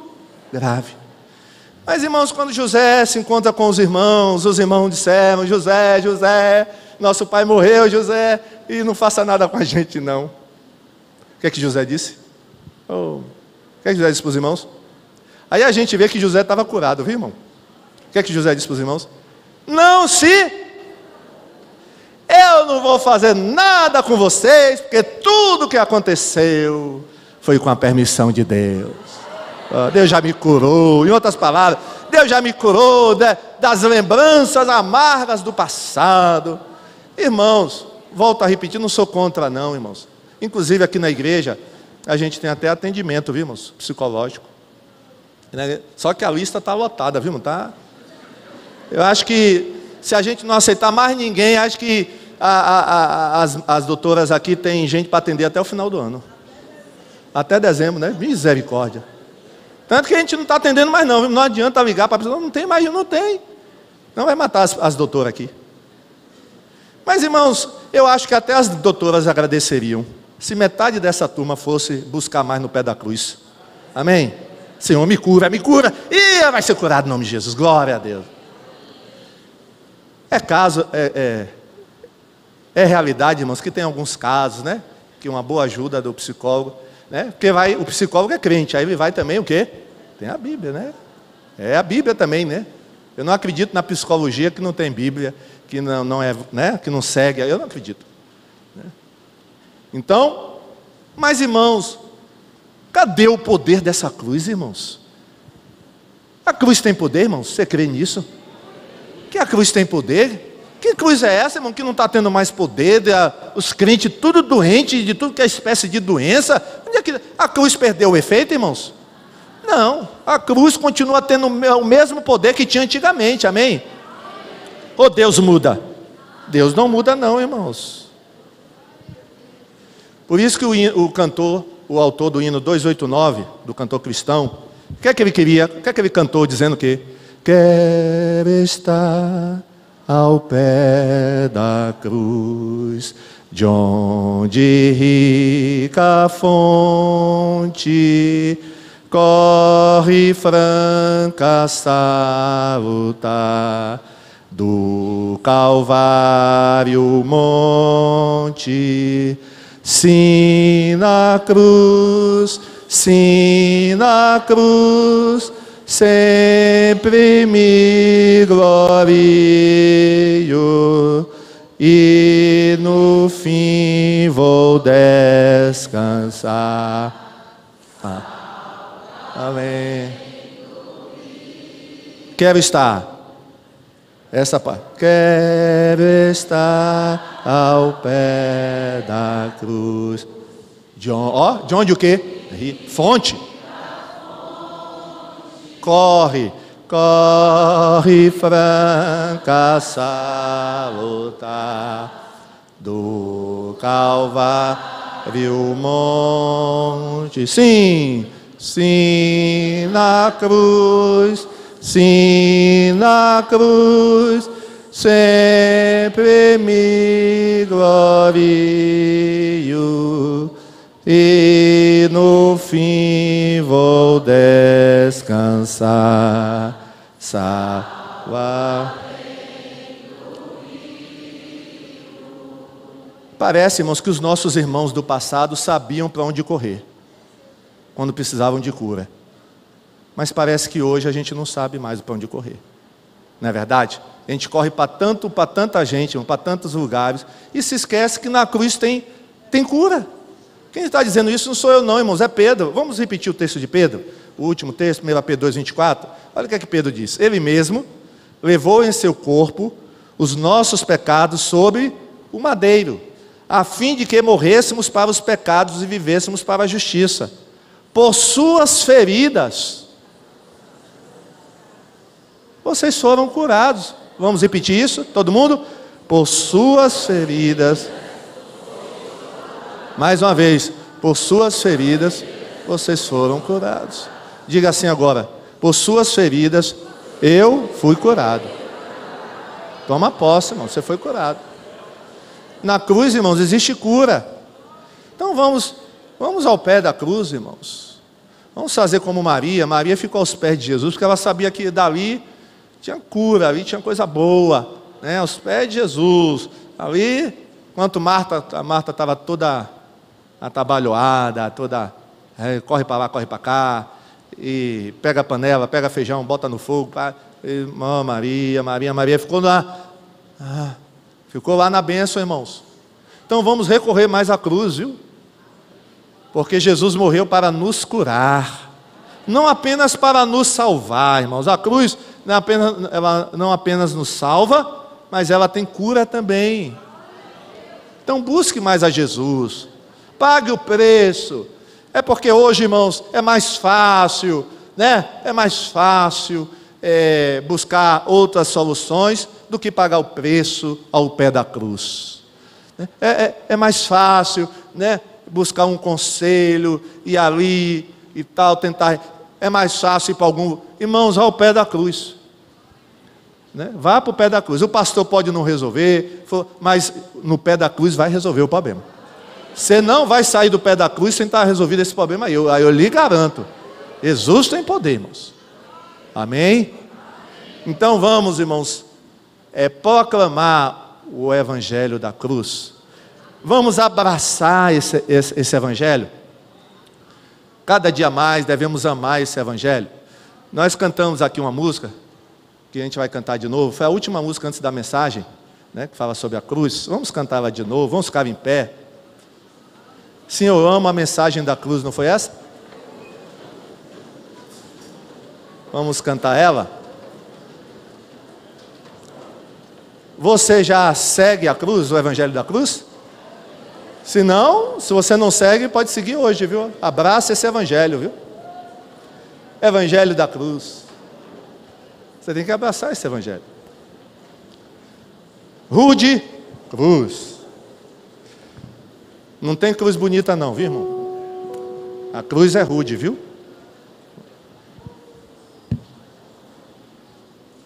grave. Mas, irmãos, quando José se encontra com os irmãos disseram: José, nosso pai morreu, José, e não faça nada com a gente, não. O que é que José disse? O que é que José disse para os irmãos? Aí a gente vê que José estava curado, viu, irmão? O que é que José disse para os irmãos? Eu não vou fazer nada com vocês, porque tudo que aconteceu foi com a permissão de Deus. Deus já me curou. Em outras palavras, Deus já me curou das lembranças amargas do passado. Irmãos, volto a repetir, não sou contra não, irmãos. Inclusive aqui na igreja, a gente tem até atendimento, viu, irmãos? Psicológico. Só que a lista está lotada, viu, irmão? Tá? Eu acho que se a gente não aceitar mais ninguém, acho que as doutoras aqui têm gente para atender até o final do ano. Até dezembro, né? Misericórdia. Tanto que a gente não está atendendo mais não. Não adianta ligar para a pessoa, não tem mais, não tem. Não vai matar as doutoras aqui. Mas, irmãos, eu acho que até as doutoras agradeceriam se metade dessa turma fosse buscar mais no pé da cruz. Amém? Senhor, me cura. E vai ser curado em nome de Jesus. Glória a Deus. É realidade, irmãos, que tem alguns casos, né? Que uma boa ajuda do psicólogo, né? Porque o psicólogo é crente, aí ele vai também o quê? Tem a Bíblia, né? É a Bíblia também, né? Eu não acredito na psicologia que não tem Bíblia, que não é, né? Que não segue, eu não acredito. Né? Então, mas irmãos, cadê o poder dessa cruz, irmãos? A cruz tem poder, irmãos? Você crê nisso? Que a cruz tem poder? Que cruz é essa, irmão, que não está tendo mais poder? Os crentes tudo doentes, de tudo que é espécie de doença. Onde é que a cruz perdeu o efeito, irmãos? Não, a cruz continua tendo o mesmo poder que tinha antigamente, amém? Ou Deus muda? Deus não muda não, irmãos. Por isso que o autor do hino 289, do cantor cristão, o que é que ele queria? O que é que ele cantou dizendo o quê? Quero estar ao pé da cruz, de onde rica fonte corre franca salutar, do Calvário monte, sim na cruz, sempre me glorio, e no fim vou descansar. Amém. Quero estar. Essa parte. Quero estar ao pé da cruz. De onde o quê? Fonte. Corre franca salutar, do Calvário monte. Sim na cruz, sempre me glorio, e no fim vou descansar. Parece, irmãos, que os nossos irmãos do passado sabiam para onde correr quando precisavam de cura. Mas parece que hoje a gente não sabe mais para onde correr. Não é verdade? A gente corre para tanta gente, para tantos lugares, e se esquece que na cruz tem cura. Quem está dizendo isso não sou eu não, irmãos, é Pedro. Vamos repetir o texto de Pedro? O último texto, 1 Pedro 2,24. Olha o que é que Pedro diz. Ele mesmo levou em seu corpo os nossos pecados sobre o madeiro, a fim de que morrêssemos para os pecados e vivêssemos para a justiça. Por suas feridas vocês foram curados. Vamos repetir isso? Todo mundo? Por suas feridas. Mais uma vez. Por suas feridas vocês foram curados. Diga assim agora: por suas feridas eu fui curado. Toma posse, irmão, você foi curado. Na cruz, irmãos, existe cura. Então vamos ao pé da cruz, irmãos. Vamos fazer como Maria. Maria ficou aos pés de Jesus, porque ela sabia que dali tinha cura, ali tinha coisa boa, né? Aos pés de Jesus. Ali, enquanto a Marta estava toda atabalhoada, toda corre para lá, corre para cá, e pega a panela, pega feijão, bota no fogo. Irmã Maria ficou lá na bênção, irmãos. Então vamos recorrer mais à cruz, viu? Porque Jesus morreu para nos curar, não apenas para nos salvar, irmãos. A cruz ela não apenas nos salva, mas ela tem cura também. Então busque mais a Jesus, pague o preço. É porque hoje, irmãos, é mais fácil, né? É mais fácil buscar outras soluções do que pagar o preço ao pé da cruz. É mais fácil, né? Buscar um conselho, ir ali e tal, tentar. É mais fácil ir para algum. Irmãos, vá ao pé da cruz, né? Vá para o pé da cruz. O pastor pode não resolver, mas no pé da cruz vai resolver o problema. Você não vai sair do pé da cruz sem estar resolvido esse problema aí. Eu lhe garanto. Jesus tem poder, irmãos. Amém? Então vamos, irmãos, proclamar o evangelho da cruz. Vamos abraçar esse evangelho. Cada dia mais devemos amar esse evangelho. Nós cantamos aqui uma música, que a gente vai cantar de novo. Foi a última música antes da mensagem, né, que fala sobre a cruz. Vamos cantar ela de novo, vamos ficar em pé. Sim, eu amo a mensagem da cruz, não foi essa? Vamos cantar ela? Você já segue a cruz, o evangelho da cruz? Se não, se você não segue, pode seguir hoje, viu? Abraça esse evangelho, viu? Evangelho da cruz. Você tem que abraçar esse evangelho. Rude cruz. Não tem cruz bonita não, viu, irmão? A cruz é rude, viu?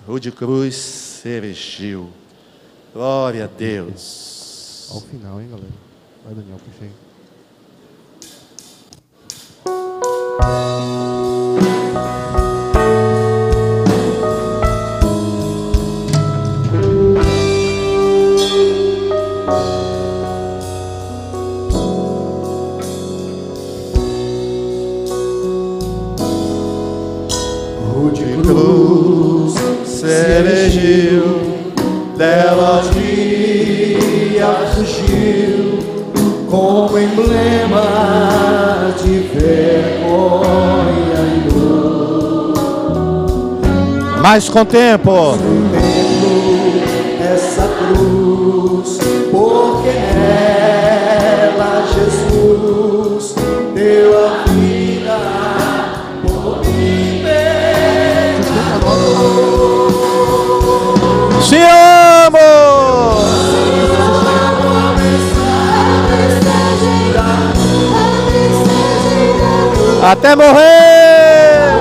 Rude cruz se erigiu. Glória a Deus. Ao final, hein, galera? Vai, Daniel, puxa aí. Rude cruz se erigiu, dela o dia fugiu, como emblema de vergonha e dor. Mas contemplo essa cruz, porque nela Jesus deu a vida por mim. Te amo! Até morrer,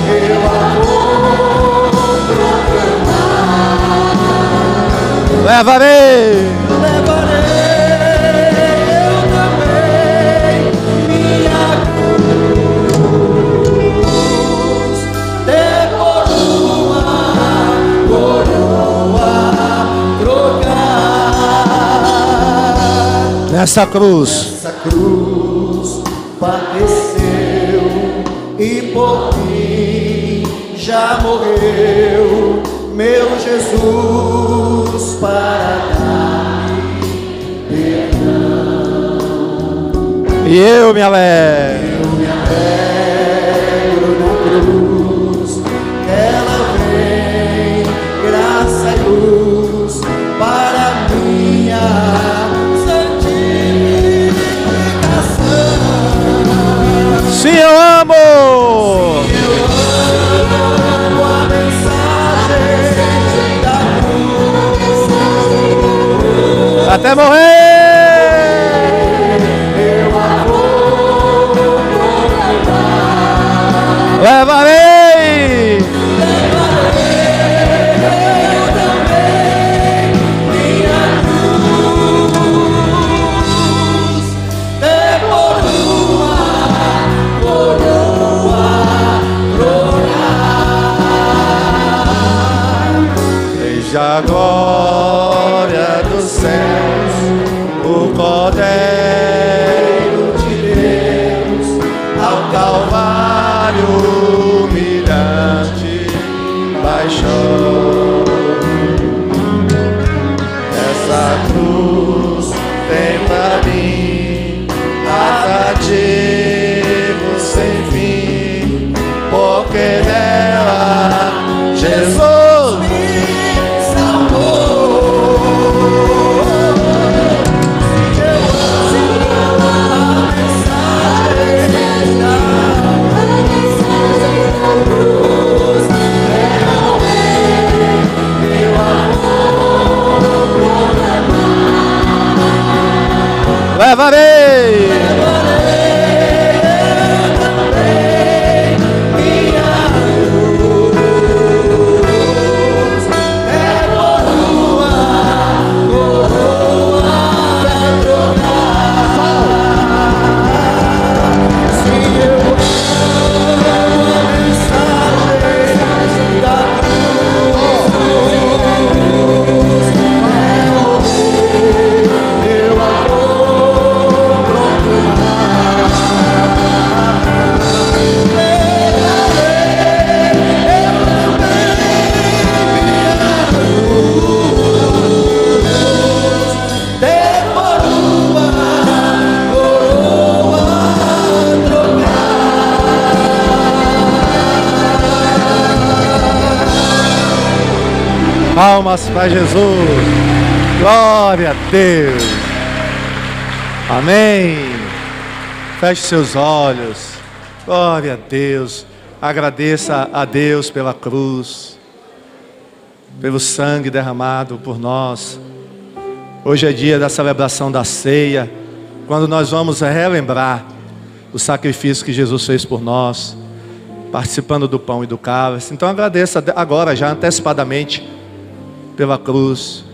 eu vou proclamar. Levarei eu também minha cruz, depois uma coroa trocar. Nessa cruz padeceu e por mim já morreu, meu Jesus, para dar-me perdão. E eu me alegro na cruz, ela vem, graça e luz para minha santificação. Se eu amo, a mensagem da cruz, até morrer, eu a vou proclamar. Levarei eu também minha cruz. da glória dos céus, o Cordeiro de Deus, ao Calvário humilhante baixou. Essa cruz tem pra mim atrativo sem fim, porque nela Jesus me salvou. Levarei. Palmas para Jesus. Glória a Deus. Amém. Feche seus olhos. Glória a Deus. Agradeça a Deus pela cruz, pelo sangue derramado por nós. Hoje é dia da celebração da ceia, quando nós vamos relembrar o sacrifício que Jesus fez por nós, participando do pão e do cálice. Então agradeça agora, já antecipadamente, pela cruz.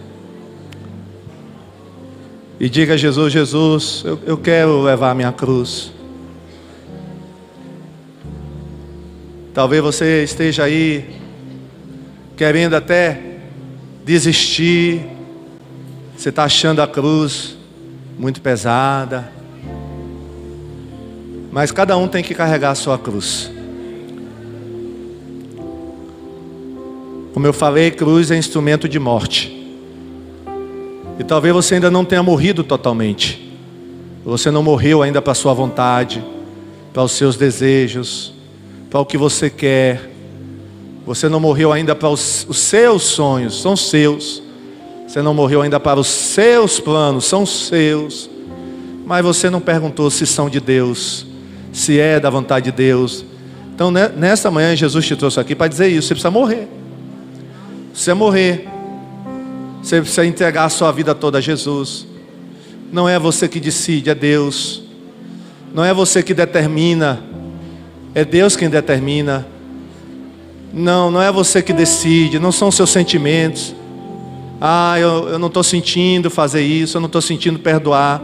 E diga a Jesus: Jesus, eu quero levar a minha cruz. Talvez você esteja aí querendo até desistir. Você está achando a cruz muito pesada. Mas cada um tem que carregar a sua cruz. Como eu falei, cruz é instrumento de morte. E talvez você ainda não tenha morrido totalmente. Você não morreu ainda para a sua vontade, para os seus desejos, para o que você quer. Você não morreu ainda para os seus sonhos, são seus. Você não morreu ainda para os seus planos, são seus. Mas você não perguntou se são de Deus, se é da vontade de Deus. Então nesta manhã Jesus te trouxe aqui para dizer isso: você precisa morrer. Você morrer, você precisa entregar a sua vida toda a Jesus. Não é você que decide, é Deus. Não é você que determina, é Deus quem determina. Não é você que decide, não são seus sentimentos. Eu não estou sentindo fazer isso, eu não estou sentindo perdoar.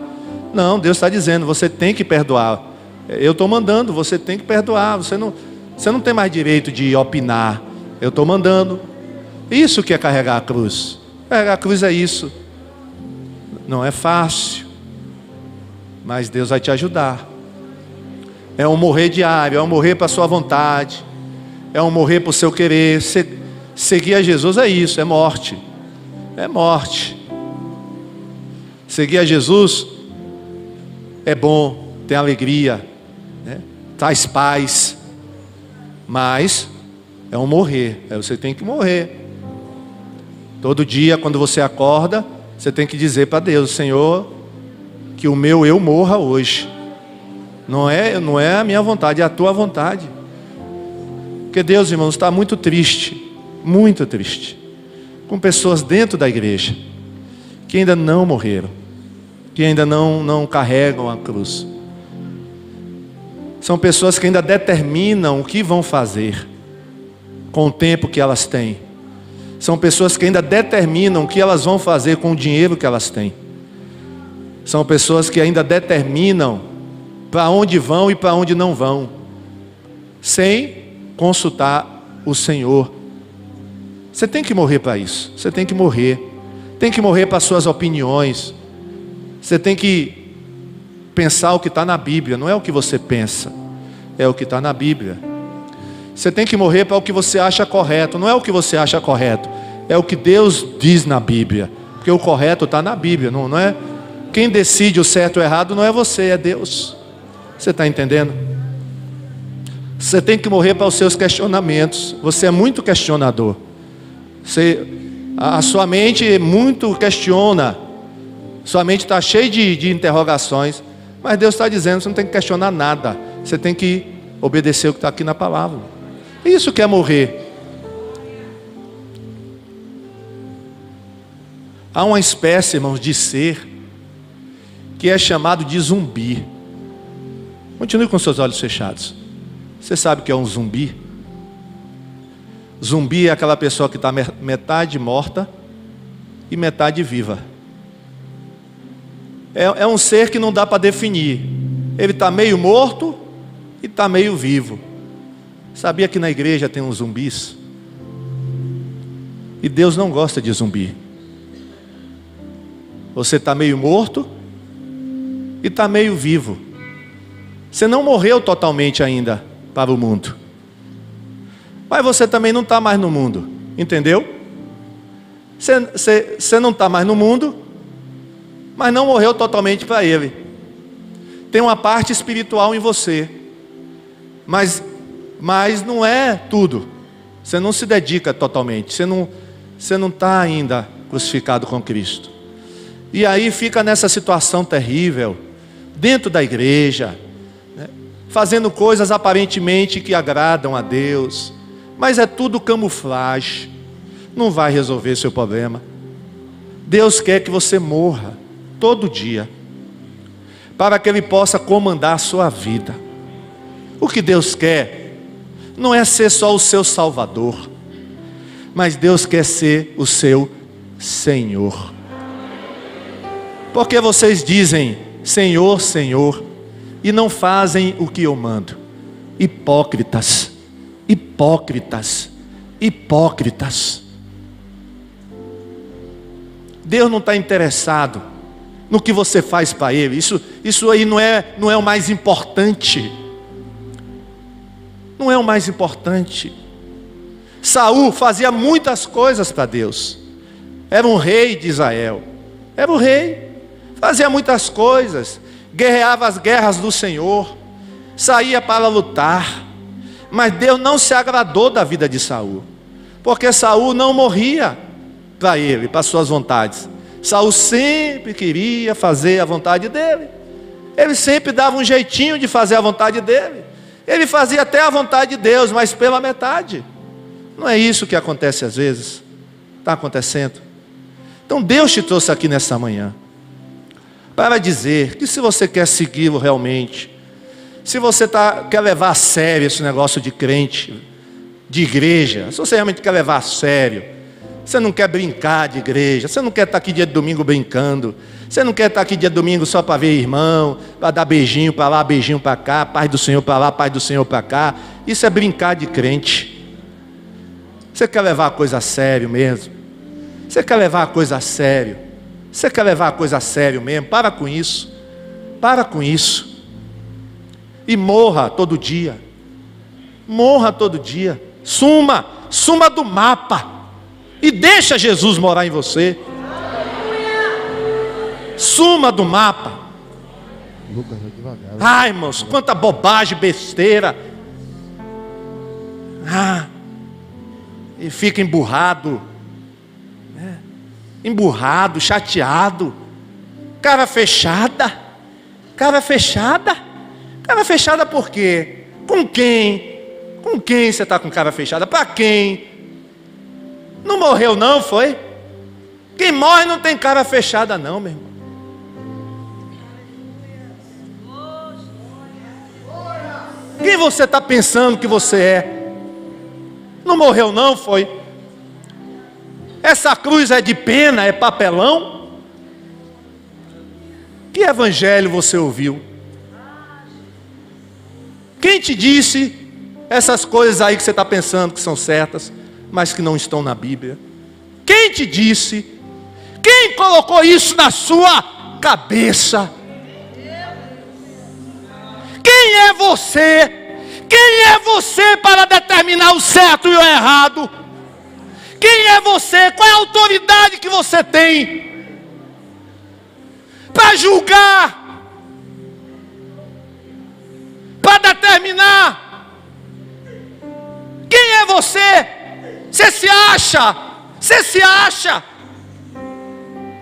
Não, Deus está dizendo, você tem que perdoar. Eu estou mandando, você tem que perdoar. Você não tem mais direito de opinar. Eu estou mandando. Isso que é carregar a cruz. Carregar a cruz é isso. Não é fácil, mas Deus vai te ajudar. É um morrer diário, é um morrer para a sua vontade, é um morrer para o seu querer. Seguir a Jesus é isso, é morte. É morte. Seguir a Jesus é bom, tem alegria, né? Traz paz, mas é um morrer. Você tem que morrer. Todo dia, quando você acorda, você tem que dizer para Deus: Senhor, que o meu eu morra hoje. Não é a minha vontade, é a tua vontade. Porque Deus, irmãos, está muito triste, com pessoas dentro da igreja que ainda não morreram, que ainda não carregam a cruz. São pessoas que ainda determinam o que vão fazer com o tempo que elas têm. São pessoas que ainda determinam o que elas vão fazer com o dinheiro que elas têm. São pessoas que ainda determinam para onde vão e para onde não vão, sem consultar o Senhor. Você tem que morrer para isso. Você tem que morrer. Tem que morrer para as suas opiniões. Você tem que pensar o que está na Bíblia. Não é o que você pensa, é o que está na Bíblia. Você tem que morrer para o que você acha correto. Não é o que você acha correto, é o que Deus diz na Bíblia. Porque o correto está na Bíblia, não é? Quem decide o certo ou o errado não é você, é Deus. Você está entendendo? Você tem que morrer para os seus questionamentos. Você é muito questionador. A sua mente muito questiona. Sua mente está cheia de interrogações. Mas Deus está dizendo, você não tem que questionar nada. Você tem que obedecer o que está aqui na palavra. Isso que é morrer. Há uma espécie, irmãos, de ser que é chamado de zumbi. Continue com seus olhos fechados. Você sabe o que é um zumbi? Zumbi é aquela pessoa que está metade morta e metade viva. É um ser que não dá para definir. Ele está meio morto e está meio vivo. Sabia que na igreja tem uns zumbis? E Deus não gosta de zumbi. Você está meio morto e está meio vivo. Você não morreu totalmente ainda para o mundo. Mas você também não está mais no mundo. Entendeu? Você não está mais no mundo, mas não morreu totalmente para ele. Tem uma parte espiritual em você. Mas não é tudo. Você não se dedica totalmente. Você não está ainda crucificado com Cristo. E aí fica nessa situação terrível, dentro da igreja, né, fazendo coisas aparentemente que agradam a Deus, mas é tudo camuflagem, não vai resolver seu problema. Deus quer que você morra todo dia, para que Ele possa comandar a sua vida. O que Deus quer não é ser só o seu Salvador, mas Deus quer ser o seu Senhor. Porque vocês dizem Senhor, Senhor, e não fazem o que eu mando. Hipócritas, hipócritas, hipócritas. Deus não está interessado no que você faz para Ele. Isso aí não é o mais importante. Não é o mais importante. Saul fazia muitas coisas para Deus. Era um rei de Israel. Era o rei. Fazia muitas coisas, guerreava as guerras do Senhor, saía para lutar, mas Deus não se agradou da vida de Saul, porque Saul não morria para ele, para suas vontades. Saul sempre queria fazer a vontade dele, ele sempre dava um jeitinho de fazer a vontade dele, ele fazia até a vontade de Deus, mas pela metade. Não é isso que acontece às vezes? Está acontecendo. Então Deus te trouxe aqui nessa manhã para dizer que se você quer segui-lo realmente, se você quer levar a sério esse negócio de crente, de igreja, se você realmente quer levar a sério, você não quer brincar de igreja, você não quer estar aqui dia de domingo brincando, você não quer estar aqui dia de domingo só para ver irmão, para dar beijinho para lá, beijinho para cá, paz do Senhor para lá, paz do Senhor para cá. Isso é brincar de crente. Você quer levar a coisa a sério mesmo? Você quer levar a coisa a sério? Você quer levar a coisa a sério mesmo? Para com isso. Para com isso. E morra todo dia. Morra todo dia. Suma do mapa. E deixa Jesus morar em você. Suma do mapa. Lucas, vai devagar. Ai, irmãos, quanta bobagem, besteira. E fica emburrado. Emburrado, chateado, cara fechada. Cara fechada? Cara fechada por quê? Com quem? Com quem você está com cara fechada? Para quem? Não morreu não, foi? Quem morre não tem cara fechada não, meu irmão. Quem você está pensando que você é? Não morreu não, foi? Essa cruz é de pena, é papelão? Que evangelho você ouviu? Quem te disse essas coisas aí que você está pensando que são certas? mas que não estão na Bíblia? Quem te disse? Quem colocou isso na sua cabeça? Quem é você? Quem é você para determinar o certo e o errado? Quem é você? Qual é a autoridade que você tem para julgar? Para determinar? Quem é você? Você se acha? Você se acha?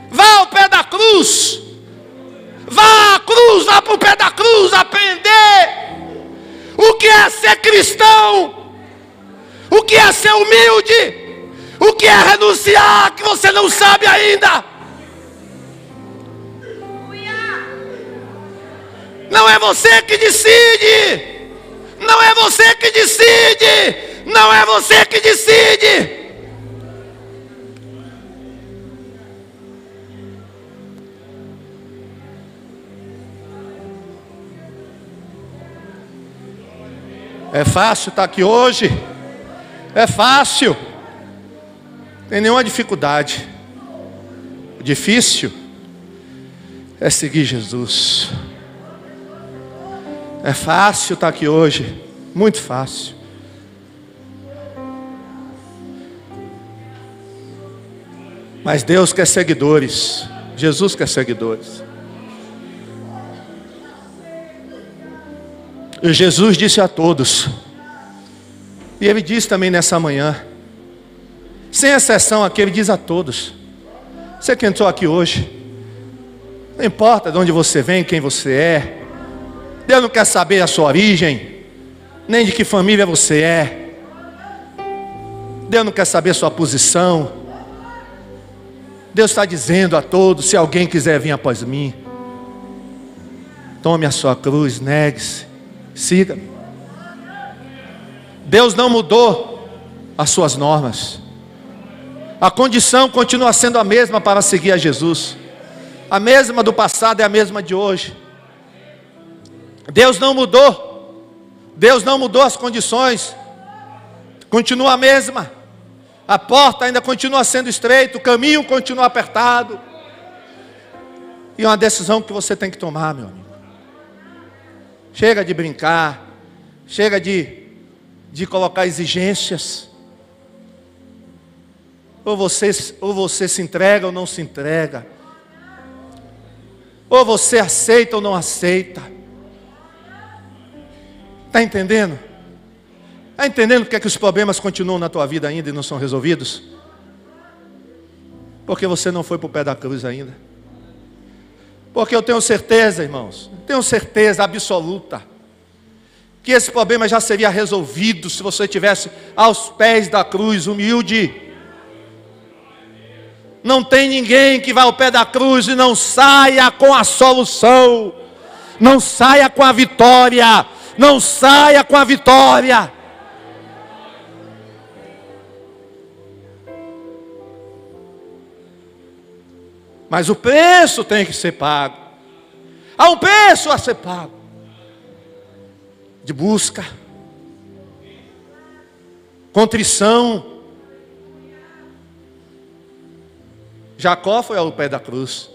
Vá ao pé da cruz. Vá à cruz, vá para o pé da cruz aprender o que é ser cristão, o que é ser humilde, o que é renunciar que você não sabe ainda. Não é você que decide. Não é você que decide. Não é você que decide. É fácil estar aqui hoje. É fácil. Não tem nenhuma dificuldade. O difícil é seguir Jesus. É fácil estar aqui hoje. Muito fácil. Mas Deus quer seguidores. Jesus quer seguidores. E Jesus disse a todos, e Ele diz também nessa manhã, sem exceção aqui, Ele diz a todos: você que entrou aqui hoje, não importa de onde você vem, quem você é, Deus não quer saber a sua origem, nem de que família você é, Deus não quer saber a sua posição. Deus está dizendo a todos: se alguém quiser vir após mim, tome a sua cruz, negue-se, siga-me. Deus não mudou as suas normas. A condição continua sendo a mesma para seguir a Jesus. A mesma do passado é a mesma de hoje. Deus não mudou. Deus não mudou as condições. Continua a mesma. A porta ainda continua sendo estreita, o caminho continua apertado. E é uma decisão que você tem que tomar, meu amigo. Chega de brincar, chega de colocar exigências. Ou você se entrega ou não se entrega. Ou você aceita ou não aceita. Está entendendo? Está entendendo porque é que os problemas continuam na tua vida ainda e não são resolvidos? Porque você não foi para o pé da cruz ainda. Porque eu tenho certeza, irmãos, tenho certeza absoluta, que esse problema já seria resolvido se você estivesse aos pés da cruz, humilde. Não tem ninguém que vá ao pé da cruz e não saia com a solução, não saia com a vitória, não saia com a vitória. Mas o preço tem que ser pago. Há um preço a ser pago. De busca. Contrição. Jacó foi ao pé da cruz.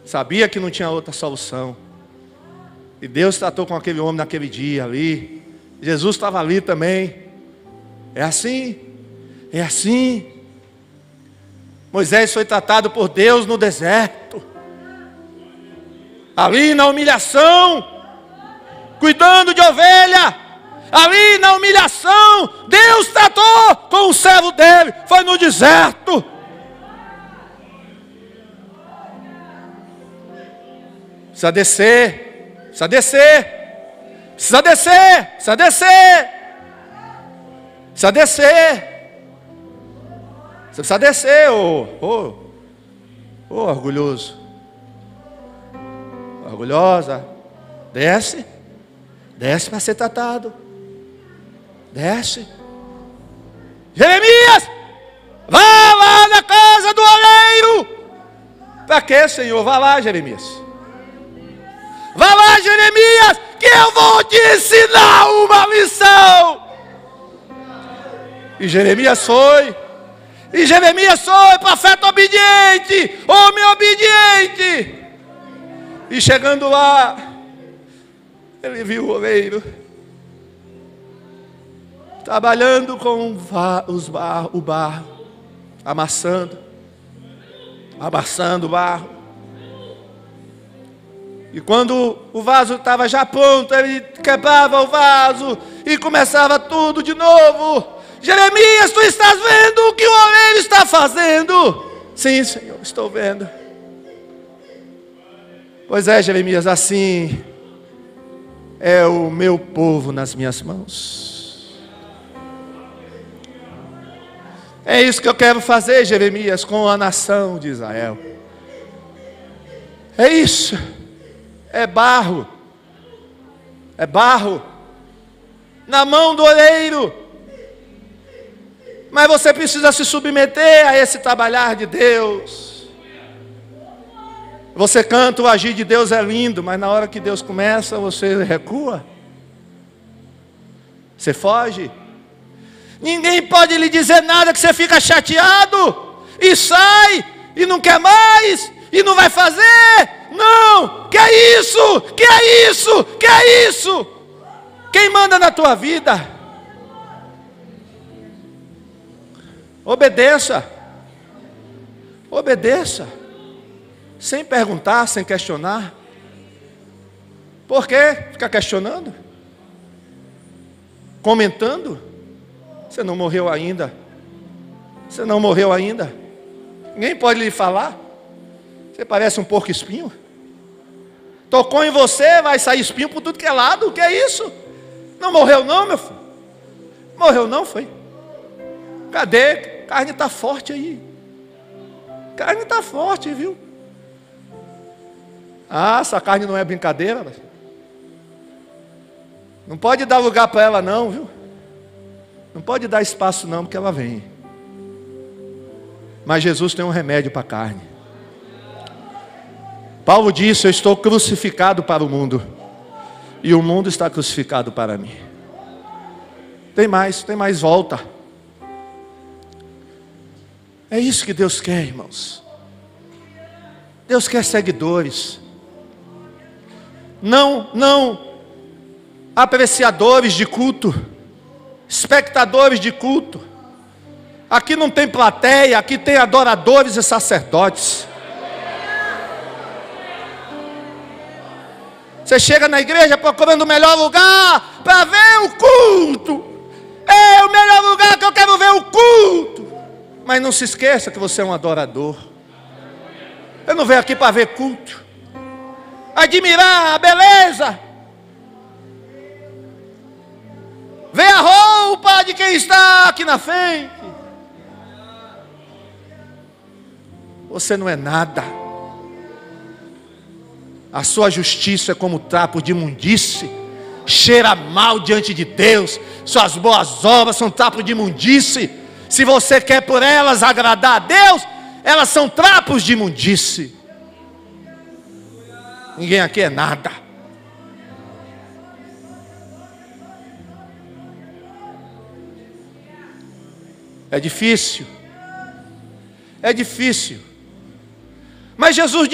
Sabia que não tinha outra solução. E Deus tratou com aquele homem naquele dia ali. Jesus estava ali também. É assim. É assim. Moisés foi tratado por Deus no deserto, ali na humilhação, cuidando de ovelha, ali na humilhação, Deus tratou com o servo dele, foi no deserto. Precisa descer, precisa descer, precisa descer, precisa descer, precisa descer. Você precisa descer, orgulhoso, orgulhosa. Desce, desce para ser tratado. Desce. Jeremias, vá lá na casa do oleiro. Para quê, Senhor? Vá lá, Jeremias. Vá lá, Jeremias, que eu vou te ensinar uma lição. E Jeremias foi. E Jeremias foi, profeta obediente, homem obediente. E chegando lá, ele viu o oleiro trabalhando com o barro, amassando o barro. E quando o vaso estava já pronto, ele quebrava o vaso e começava tudo de novo. Jeremias, tu estás vendo o que o oleiro está fazendo? Sim, Senhor, estou vendo. Pois é, Jeremias, assim é o meu povo nas minhas mãos. É isso que eu quero fazer, Jeremias, com a nação de Israel. É isso. É barro na mão do oleiro, mas você precisa se submeter a esse trabalhar de Deus. Você canta, o agir de Deus é lindo, mas na hora que Deus começa, você recua, você foge. Ninguém pode lhe dizer nada que você fica chateado e sai e não quer mais e não vai fazer. Não, que é isso? Que é isso? Que é isso? Quem manda na tua vida? Obedeça. Obedeça. Sem perguntar, sem questionar. Por quê? Ficar questionando? Comentando? Você não morreu ainda. Você não morreu ainda. Ninguém pode lhe falar. Você parece um porco espinho. Tocou em você, vai sair espinho por tudo que é lado. O que é isso? Não morreu não, meu filho? Morreu não, foi? Cadê? Carne está forte aí. Carne está forte, viu? Ah, essa carne não é brincadeira. Não pode dar lugar para ela não, viu? Não pode dar espaço não, porque ela vem. Mas Jesus tem um remédio para a carne. Paulo disse, eu estou crucificado para o mundo, e o mundo está crucificado para mim. Tem mais volta. É isso que Deus quer, irmãos. Deus quer seguidores. Não apreciadores de culto, espectadores de culto. Aqui não tem plateia, aqui tem adoradores e sacerdotes. Você chega na igreja procurando o melhor lugar para ver o culto. É o melhor lugar que eu quero ver o culto. Mas não se esqueça que você é um adorador. Eu não venho aqui para ver culto, admirar a beleza, ver a roupa de quem está aqui na frente. Você não é nada. A sua justiça é como trapo de imundície, cheira mal diante de Deus. Suas boas obras são trapo de imundície. Se você quer por elas agradar a Deus, elas são trapos de imundície. Ninguém aqui é nada. É difícil. É difícil. Mas Jesus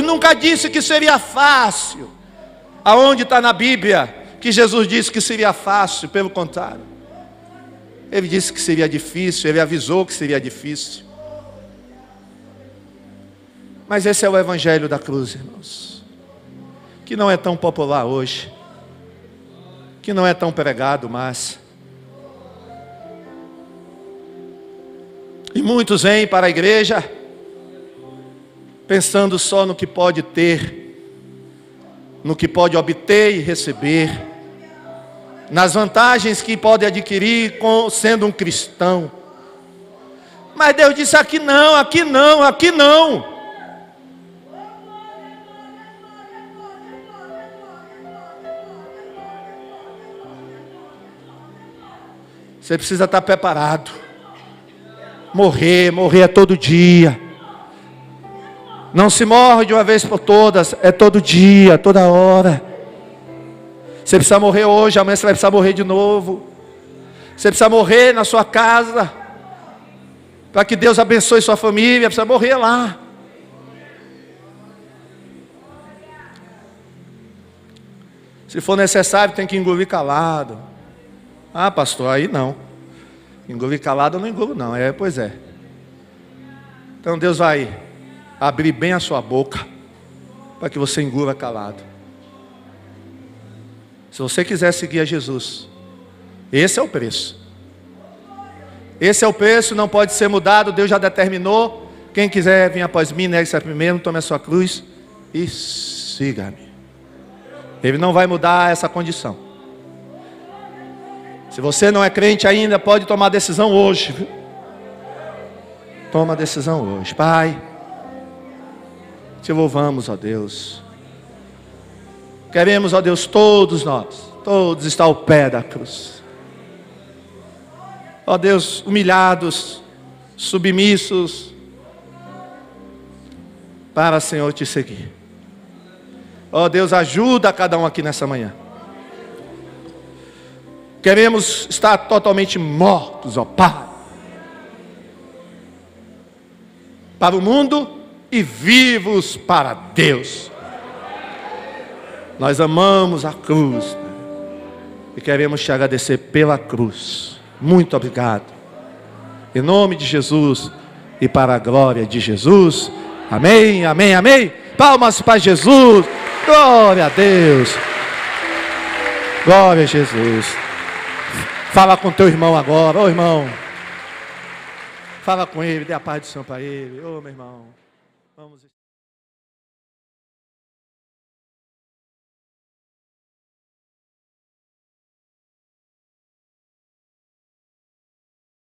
nunca disse que seria fácil. Aonde está na Bíblia que Jesus disse que seria fácil? Pelo contrário, Ele disse que seria difícil. Ele avisou que seria difícil. Mas esse é o Evangelho da cruz, irmãos, que não é tão popular hoje, que não é tão pregado mais. E muitos vêm para a igreja pensando só no que pode ter, no que pode obter e receber, nas vantagens que pode adquirir sendo um cristão. Mas Deus disse: aqui não, aqui não, aqui não. Você precisa estar preparado. Morrer é todo dia. Não se morre de uma vez por todas, é todo dia, toda hora. Você precisa morrer hoje, amanhã você vai precisar morrer de novo. Você precisa morrer na sua casa, para que Deus abençoe sua família, precisa morrer lá. Se for necessário, tem que engolir calado. Ah, pastor, aí não. Engolir calado eu não engulo não. Pois é. Então Deus vai abrir bem a sua boca, para que você engula calado. Se você quiser seguir a Jesus, esse é o preço. Esse é o preço, não pode ser mudado, Deus já determinou. Quem quiser vir após mim, negue-se a primeiro, tome a sua cruz e siga-me. Ele não vai mudar essa condição. Se você não é crente ainda, pode tomar a decisão hoje, viu? Toma a decisão hoje. Pai, te louvamos, ó Deus. Queremos, ó Deus, todos estar ao pé da cruz. Ó Deus, humilhados, submissos, para, Senhor, te seguir. Ó Deus, ajuda cada um aqui nessa manhã. Queremos estar totalmente mortos, ó Pai, para o mundo e vivos para Deus. Nós amamos a cruz e queremos te agradecer pela cruz. Muito obrigado. Em nome de Jesus e para a glória de Jesus. Amém, amém, amém. Palmas para Jesus. Glória a Deus. Glória a Jesus. Fala com teu irmão agora. Ô irmão, fala com ele, dê a paz do Senhor para ele. Ô meu irmão, vamos